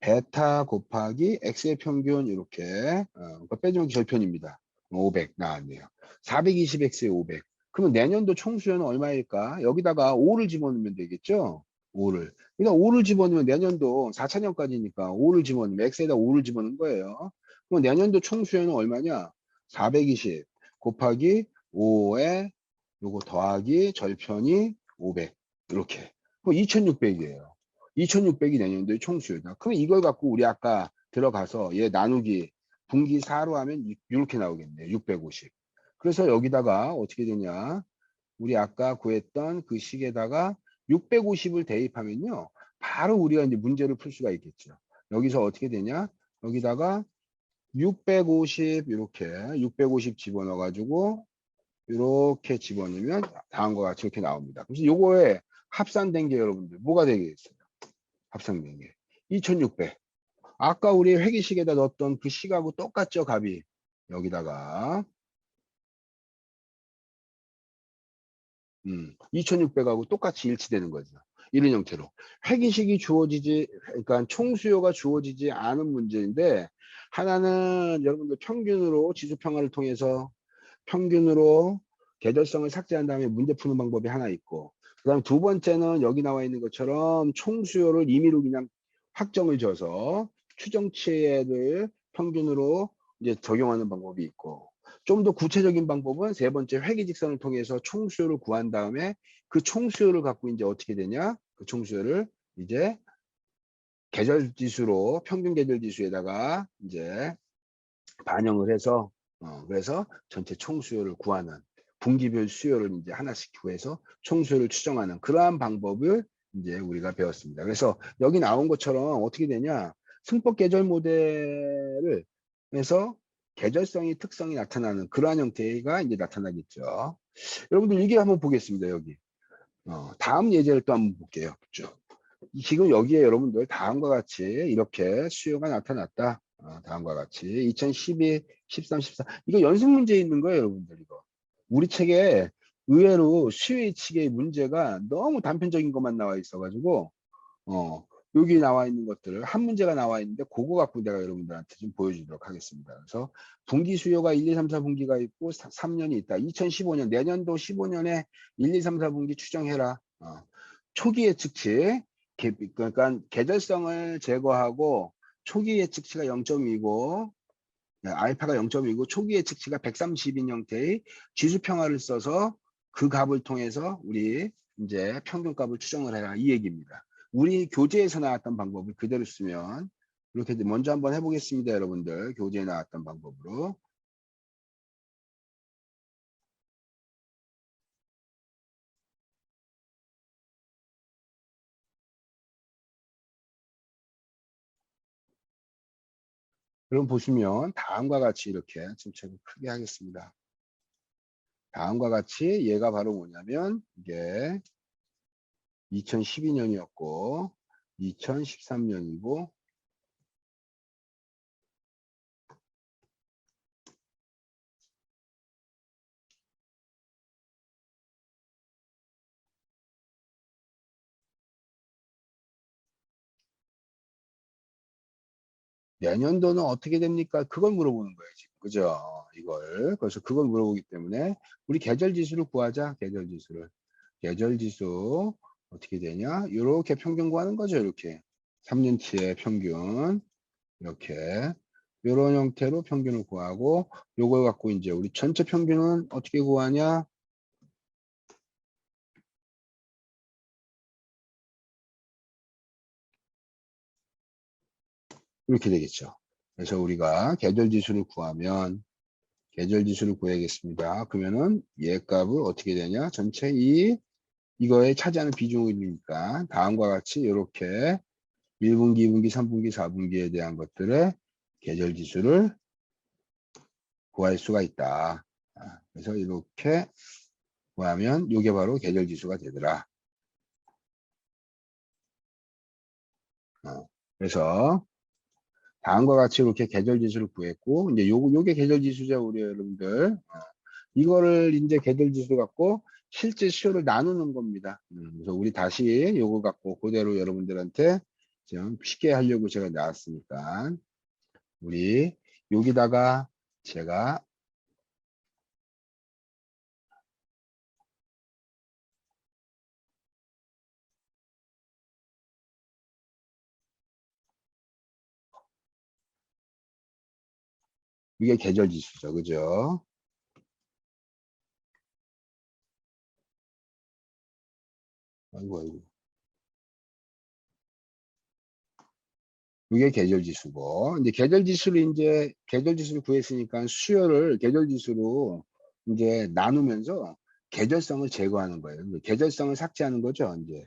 베타 곱하기 x의 평균 이렇게 그거 빼주면 절편입니다. 500 나왔네요. 420x에 500. 그러면 내년도 총수요는 얼마일까? 여기다가 5를 집어넣으면 되겠죠? 5를. 그러니까 5를 집어넣으면 내년도 4차년까지니까 5를 집어넣으면 x에다 5를 집어넣은 거예요. 그럼 내년도 총수요는 얼마냐? 420 곱하기 5에 요거 더하기 절편이 500 이렇게. 그럼 2600이에요. 2600이 내년도의 총수요다. 그럼 이걸 갖고 우리 아까 들어가서 얘 나누기 분기 4로 하면 이렇게 나오겠네요. 650. 그래서 여기다가 어떻게 되냐. 우리 아까 구했던 그 식에다가 650을 대입하면요. 바로 우리가 이제 문제를 풀 수가 있겠죠. 여기서 어떻게 되냐. 여기다가 650 이렇게 650 집어넣어 가지고 이렇게 집어넣으면 다음과 같이 이렇게 나옵니다. 그래서 요거에 합산된 게 여러분들 뭐가 되겠어요? 합산된 게 2600. 아까 우리 회계식에다 넣었던 그 식하고 똑같죠, 값이. 여기다가 2600하고 똑같이 일치되는 거죠. 이런 형태로. 회계식이 주어지지, 그러니까 총수요가 주어지지 않은 문제인데, 하나는 여러분들 평균으로 지수평가를 통해서 평균으로 계절성을 삭제한 다음에 문제 푸는 방법이 하나 있고, 그 다음 두 번째는 여기 나와 있는 것처럼 총수요를 임의로 그냥 확정을 줘서 추정치를 평균으로 이제 적용하는 방법이 있고, 좀 더 구체적인 방법은 세 번째 회계직선을 통해서 총수요를 구한 다음에 그 총수요를 갖고 이제 어떻게 되냐? 그 총수요를 이제 계절지수로 평균 계절지수에다가 이제 반영을 해서 그래서 전체 총수요를 구하는 분기별 수요를 이제 하나씩 구해서 총수요를 추정하는 그러한 방법을 이제 우리가 배웠습니다. 그래서 여기 나온 것처럼 어떻게 되냐? 승법 계절 모델을 해서 계절성이 특성이 나타나는 그러한 형태가 이제 나타나겠죠. 여러분들 이게 한번 보겠습니다. 여기 다음 예제를 또 한번 볼게요. 쭉. 지금 여기에 여러분들 다음과 같이 이렇게 수요가 나타났다. 다음과 같이 2012, 13, 14 이거 연습 문제 있는 거예요, 여러분들 이거. 우리 책에 의외로 수의 측의 문제가 너무 단편적인 것만 나와 있어가지고 여기 나와 있는 것들을 한 문제가 나와 있는데 그거 갖고 내가 여러분들한테 좀 보여주도록 하겠습니다. 그래서 분기 수요가 1, 2, 3, 4분기가 있고 3년이 있다. 2015년 내년도 15년에 1, 2, 3, 4분기 추정해라. 초기 예측치 그러니까 계절성을 제거하고 초기 예측치가 0.2고 알파가 0.2고 초기 예측치가 130인 형태의 지수평화를 써서 그 값을 통해서 우리 이제 평균값을 추정을 해라 이 얘기입니다. 우리 교재에서 나왔던 방법을 그대로 쓰면 이렇게 먼저 한번 해보겠습니다. 여러분들 교재에 나왔던 방법으로 그럼 보시면 다음과 같이 이렇게 침체를 크게 하겠습니다. 다음과 같이 얘가 바로 뭐냐면 이게 2012년이었고 2013년이고 내년도는 어떻게 됩니까? 그걸 물어보는 거예요, 지금. 그죠? 이걸. 그래서 그걸 물어보기 때문에 우리 계절 지수를 구하자. 계절 지수를. 계절 지수 어떻게 되냐? 이렇게 평균 구하는 거죠, 이렇게. 3년치의 평균. 이렇게. 이런 형태로 평균을 구하고 요걸 갖고 이제 우리 전체 평균은 어떻게 구하냐? 이렇게 되겠죠. 그래서 우리가 계절 지수를 구하면 계절 지수를 구해야겠습니다. 그러면은 얘 값을 어떻게 되냐? 전체 이거에 차지하는 비중이니까 다음과 같이 이렇게 1분기, 2분기, 3분기, 4분기에 대한 것들의 계절 지수를 구할 수가 있다. 그래서 이렇게 구하면 이게 바로 계절 지수가 되더라. 그래서 다음과 같이 이렇게 계절 지수를 구했고 이제 요게 계절 지수죠, 우리 여러분들. 이거를 이제 계절 지수 갖고 실제 수요를 나누는 겁니다. 그래서 우리 다시 요거 갖고 그대로 여러분들한테 좀 쉽게 하려고 제가 나왔으니까 우리 여기다가 제가 이게 계절 지수죠, 그죠? 아이고 아이고. 이게 계절 지수고 이제 계절 지수를 구했으니까 수요를 계절 지수로 이제 나누면서 계절성을 제거하는 거예요. 계절성을 삭제하는 거죠, 이제.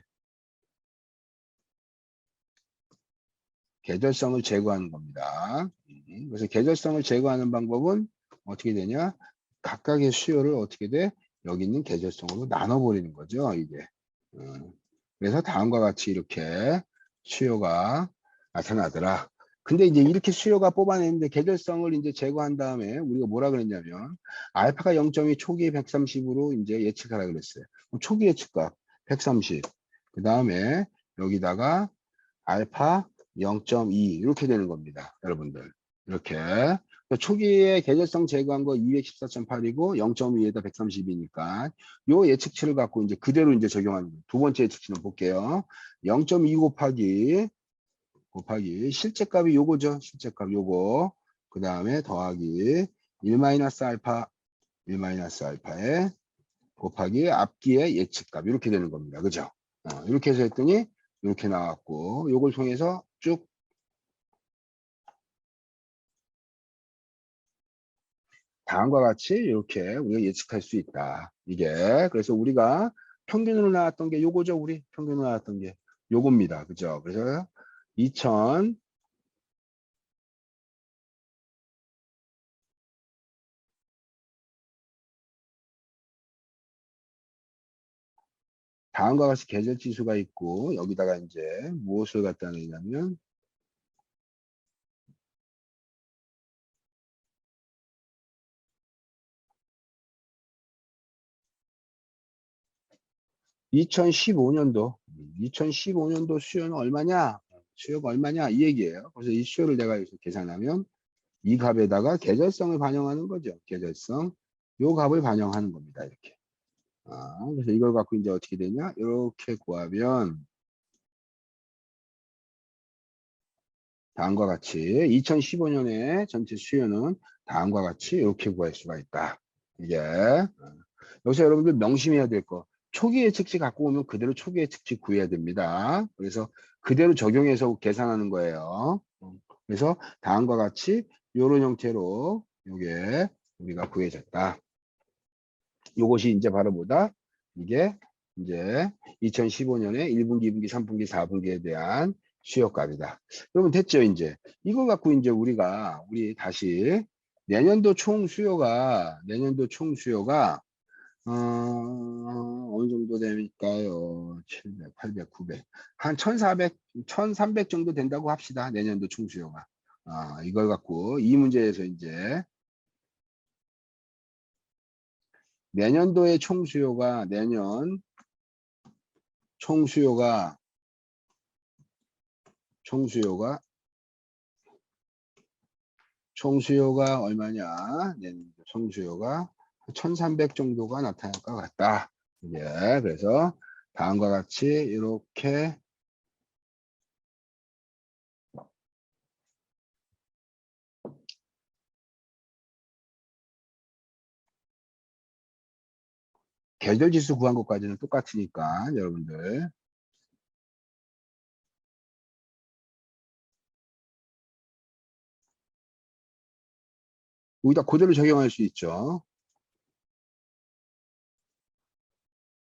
계절성을 제거하는 겁니다. 그래서 계절성을 제거하는 방법은 어떻게 되냐? 각각의 수요를 어떻게 돼? 여기 있는 계절성으로 나눠버리는 거죠, 이게. 음, 그래서 다음과 같이 이렇게 수요가 나타나더라. 근데 이제 이렇게 수요가 뽑아내는데 계절성을 이제 제거한 다음에 우리가 뭐라 그랬냐면 알파가 0.2 초기 130으로 이제 예측하라 그랬어요. 그럼 초기 예측값 130. 그 다음에 여기다가 알파 0.2 이렇게 되는 겁니다. 여러분들. 이렇게. 초기에 계절성 제거한 거 214.8이고 0.2에다 130이니까 요 예측치를 갖고 이제 그대로 이제 적용하는 거예요. 두 번째 예측치는 볼게요. 0.2 곱하기 실제값이 요거죠. 실제값 요거. 그 다음에 더하기 1 마이너스 알파 1 마이너스 알파에 곱하기 앞뒤의 예측값 이렇게 되는 겁니다. 그죠? 이렇게 해서 했더니 이렇게 나왔고 요걸 통해서 쭉 다음과 같이 이렇게 우리가 예측할 수 있다. 이게 그래서 우리가 평균으로 나왔던 게 요거죠. 우리 평균으로 나왔던 게 요겁니다. 그죠? 그래서 2000 다음과 같이 계절 지수가 있고 여기다가 이제 무엇을 갖다 내냐면 2015년도 수요는 얼마냐? 수요가 얼마냐? 이 얘기예요. 그래서 이 수요를 내가 여기서 계산하면 이 값에다가 계절성을 반영하는 거죠. 계절성. 요 값을 반영하는 겁니다. 이렇게. 그래서 이걸 갖고 이제 어떻게 되냐? 이렇게 구하면 다음과 같이 2015년에 전체 수요는 다음과 같이 이렇게 구할 수가 있다. 이게 여기서 여러분들 명심해야 될 거. 초기 예측치 갖고 오면 그대로 초기 예측치 구해야 됩니다. 그래서 그대로 적용해서 계산하는 거예요. 그래서 다음과 같이 이런 형태로 요게 우리가 구해졌다. 요것이 이제 바로 뭐다? 이게 이제 2015년에 1분기, 2분기, 3분기, 4분기에 대한 수요값이다. 그러면 됐죠, 이제. 이걸 갖고 이제 우리 다시 내년도 총 수요가, 어느 정도 될까요? 700, 800, 900. 한 1400, 1300 정도 된다고 합시다. 내년도 총 수요가. 이걸 갖고 이 문제에서 이제 내년도의 내년 총수요가 얼마냐? 내년도 총수요가 1300 정도가 나타날 것 같다. 예, 그래서 다음과 같이 이렇게 계절지수 구한 것까지는 똑같으니까 여러분들 여기다 그대로 적용할 수 있죠.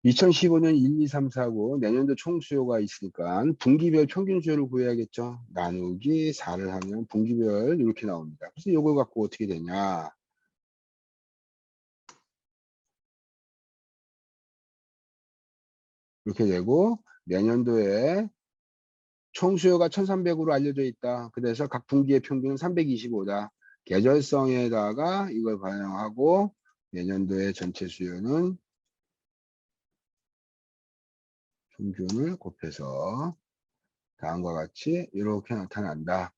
2015년 1, 2, 3, 4고 내년도 총수요가 있으니까 분기별 평균 수요를 구해야겠죠. 나누기 4를 하면 분기별 이렇게 나옵니다. 그래서 이걸 갖고 어떻게 되냐? 이렇게 되고 내년도에 총수요가 1300으로 알려져 있다. 그래서 각 분기의 평균은 325다. 계절성에다가 이걸 반영하고 내년도의 전체 수요는 평균을 곱해서 다음과 같이 이렇게 나타난다.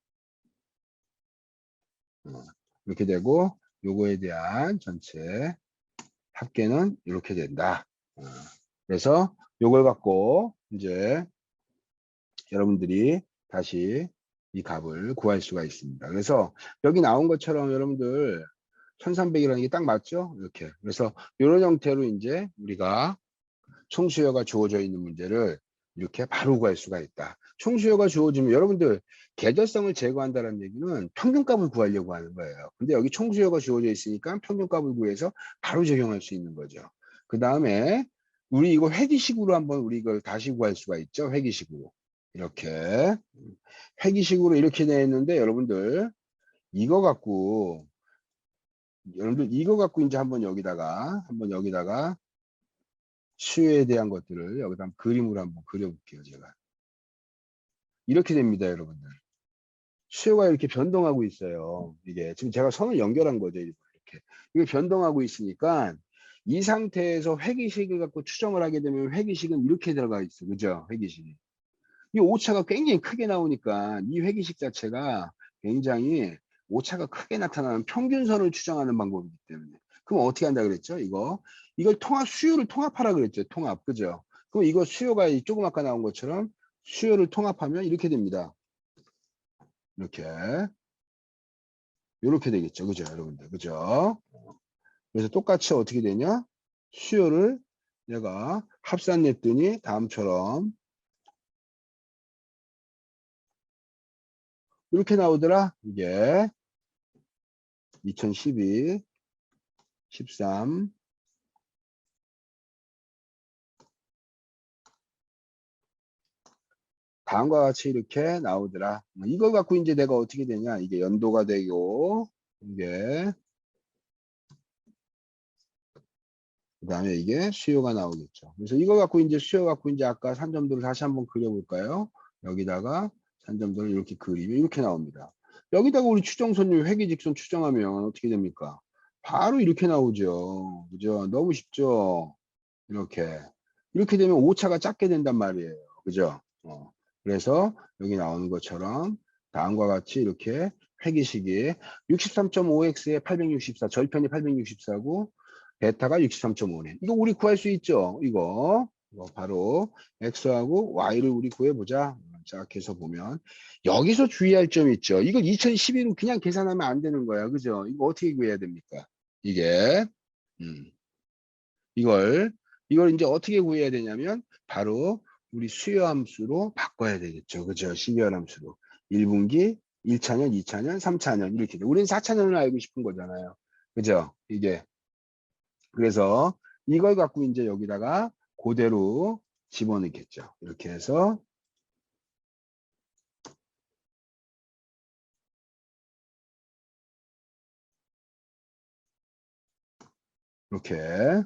이렇게 되고 요거에 대한 전체 합계는 이렇게 된다. 그래서 요걸 갖고 이제 여러분들이 다시 이 값을 구할 수가 있습니다. 그래서 여기 나온 것처럼 여러분들 1300이라는 게 딱 맞죠? 이렇게. 그래서 이런 형태로 이제 우리가 총수요가 주어져 있는 문제를 이렇게 바로 구할 수가 있다. 총수요가 주어지면 여러분들 계절성을 제거한다는 얘기는 평균값을 구하려고 하는 거예요. 근데 여기 총수요가 주어져 있으니까 평균값을 구해서 바로 적용할 수 있는 거죠. 그 다음에 우리 이거 회기식으로 한번 우리 이걸 다시 구할 수가 있죠. 회기식으로. 이렇게. 회기식으로 이렇게 되어 있는데 이거 갖고 이거 갖고 이제 한번 여기다가 수요에 대한 것들을 여기다 그림으로 한번 그려볼게요. 제가 이렇게 됩니다. 여러분들 수요가 이렇게 변동하고 있어요. 이게 지금 제가 선을 연결한 거죠. 이렇게 이게 변동하고 있으니까 이 상태에서 회기식을 갖고 추정을 하게 되면 회기식은 이렇게 들어가 있어. 그죠? 회기식이 이 오차가 굉장히 크게 나오니까 이 회기식 자체가 굉장히 오차가 크게 나타나는 평균선을 추정하는 방법이기 때문에 그럼 어떻게 한다 그랬죠? 이걸 수요를 통합하라 그랬죠. 통합. 그죠? 그럼 이거 수요가 조금 아까 나온 것처럼 수요를 통합하면 이렇게 됩니다. 이렇게 되겠죠. 그죠? 여러분들. 그죠? 그래서 똑같이 어떻게 되냐? 수요를 내가 합산냈더니 다음처럼 이렇게 나오더라. 이게 2012 13 다음과 같이 이렇게 나오더라. 이걸 갖고 이제 내가 어떻게 되냐? 이게 연도가 되고 이게 그다음에 이게 수요가 나오겠죠. 그래서 이걸 갖고 이제 수요 갖고 이제 아까 산점도를 다시 한번 그려볼까요? 여기다가 산점도를 이렇게 그리면 이렇게 나옵니다. 여기다가 우리 추정선율 회계직선 추정하면 어떻게 됩니까? 바로 이렇게 나오죠. 그죠? 너무 쉽죠? 이렇게. 이렇게 되면 오차가 작게 된단 말이에요. 그죠? 그래서 여기 나오는 것처럼 다음과 같이 이렇게 회기식이 63.5x에 864, 절편이 864고 베타가 63.5네. 이거 우리 구할 수 있죠? 이거 바로 x하고 y를 우리 구해보자. 자, 계속 보면 여기서 주의할 점이 있죠. 이걸 2012로 그냥 계산하면 안 되는 거야. 그죠? 이거 어떻게 구해야 됩니까? 이게 이걸 이제 어떻게 구해야 되냐면 바로 우리 수요함수로 바꿔야 되겠죠. 그죠? 시계함수로 1분기, 1차년, 2차년, 3차년 이렇게 돼. 우리는 4차년을 알고 싶은 거잖아요. 그죠? 이게 그래서 이걸 갖고 이제 여기다가 그대로 집어넣겠죠. 이렇게 해서 이렇게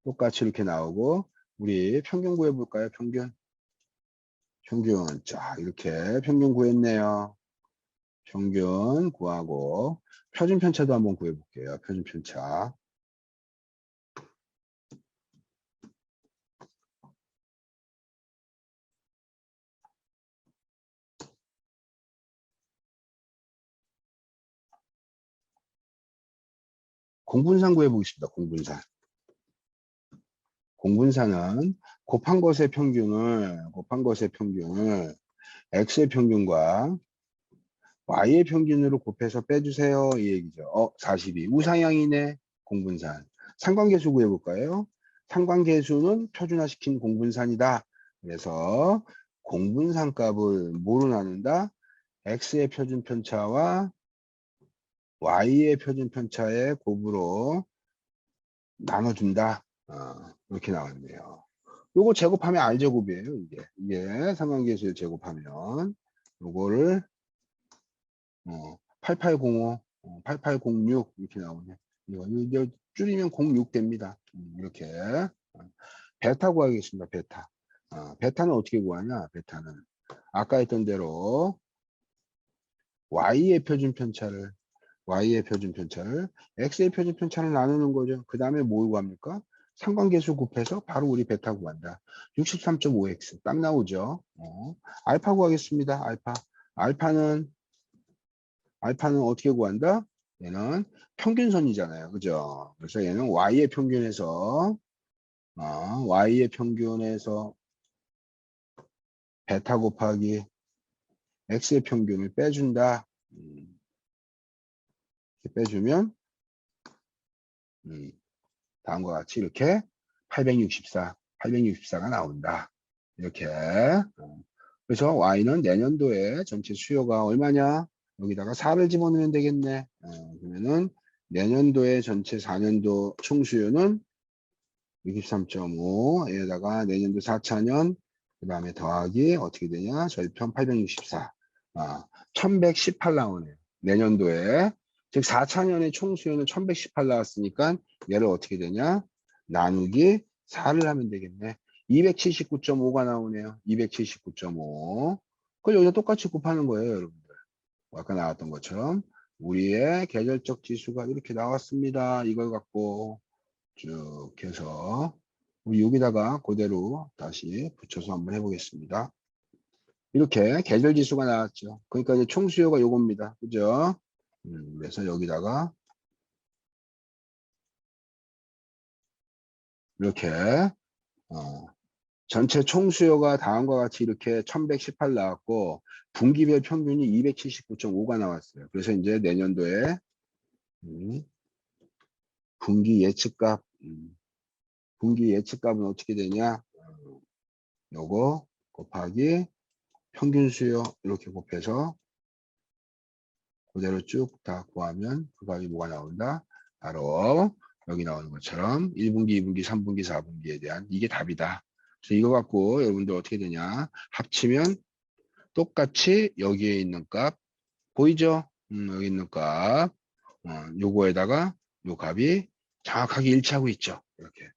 똑같이 이렇게 나오고 우리 평균 구해볼까요? 평균. 자, 이렇게 평균 구했네요. 평균 구하고 표준 편차도 한번 구해 볼게요. 표준 편차. 공분산 구해 보겠습니다. 공분산. 공분산은 곱한 것의 평균을 x의 평균과 y의 평균으로 곱해서 빼주세요. 이 얘기죠. 42. 우상향이네. 공분산. 상관계수 구해볼까요? 상관계수는 표준화시킨 공분산이다. 그래서 공분산 값을 뭐로 나눈다? x의 표준 편차와 y의 표준 편차의 곱으로 나눠준다. 이렇게 나왔네요. 요거 제곱하면 R제곱이에요. 이게 상관계수를 제곱하면 요거를 8805, 8806 이렇게 나오네. 이거 줄이면 06 됩니다. 이렇게 베타 구하겠습니다. 베타. 베타는 어떻게 구하냐? 베타는 아까 했던 대로 y의 표준 편차를 x의 표준 편차를 나누는 거죠. 그 다음에 뭐 구합니까? 상관계수 곱해서 바로 우리 베타 구한다. 63.5x 딱 나오죠. 알파 구하겠습니다. 알파는 어떻게 구한다? 얘는 평균선이잖아요. 그죠? 그래서 얘는 y의 평균에서 베타 곱하기 x의 평균을 빼준다. 이렇게 빼주면 다음과 같이 이렇게 864가 나온다. 이렇게. 그래서 y는 내년도에 전체 수요가 얼마냐? 여기다가 4를 집어넣으면 되겠네. 그러면은 내년도에 전체 4년도 총 수요는 63.5에다가 내년도 4차년 그 다음에 더하기 어떻게 되냐? 절편 864. 1118 나오네요. 내년도에. 즉 4차년의 총 수요는 1118 나왔으니까 얘를 어떻게 되냐? 나누기 4를 하면 되겠네. 279.5가 나오네요. 279.5. 그걸 여기다 똑같이 곱하는 거예요, 여러분들. 아까 나왔던 것처럼 우리의 계절적 지수가 이렇게 나왔습니다. 이걸 갖고 쭉 해서 우리 여기다가 그대로 다시 붙여서 한번 해보겠습니다. 이렇게 계절 지수가 나왔죠. 그러니까 이제 총 수요가 요겁니다. 그죠? 그래서 여기다가 이렇게 전체 총 수요가 다음과 같이 이렇게 1118 나왔고 분기별 평균이 279.5가 나왔어요. 그래서 이제 내년도에 분기 예측값 은 어떻게 되냐? 요거 곱하기 평균 수요 이렇게 곱해서 그대로 쭉 다 구하면 그 값이 뭐가 나온다? 바로 여기 나오는 것처럼 1분기, 2분기, 3분기, 4분기에 대한 이게 답이다. 그래서 이거 갖고 여러분들 어떻게 되냐? 합치면 똑같이 여기에 있는 값 보이죠? 여기 있는 값 요거에다가 요 값이 정확하게 일치하고 있죠. 이렇게.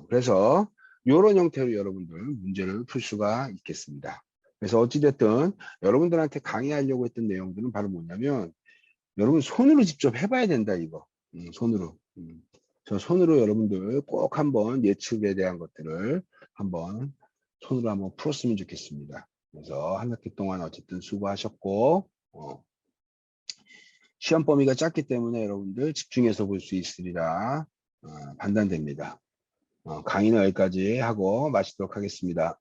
그래서 이런 형태로 여러분들 문제를 풀 수가 있겠습니다. 그래서 어찌됐든 여러분들한테 강의하려고 했던 내용들은 바로 뭐냐면 여러분 손으로 직접 해봐야 된다 이거. 손으로 저 손으로 여러분들 꼭 한번 예측에 대한 것들을 한번 손으로 한번 풀었으면 좋겠습니다. 그래서 한 학기 동안 어쨌든 수고하셨고, 시험 범위가 작기 때문에 여러분들 집중해서 볼 수 있으리라 판단됩니다. 강의는 여기까지 하고 마치도록 하겠습니다.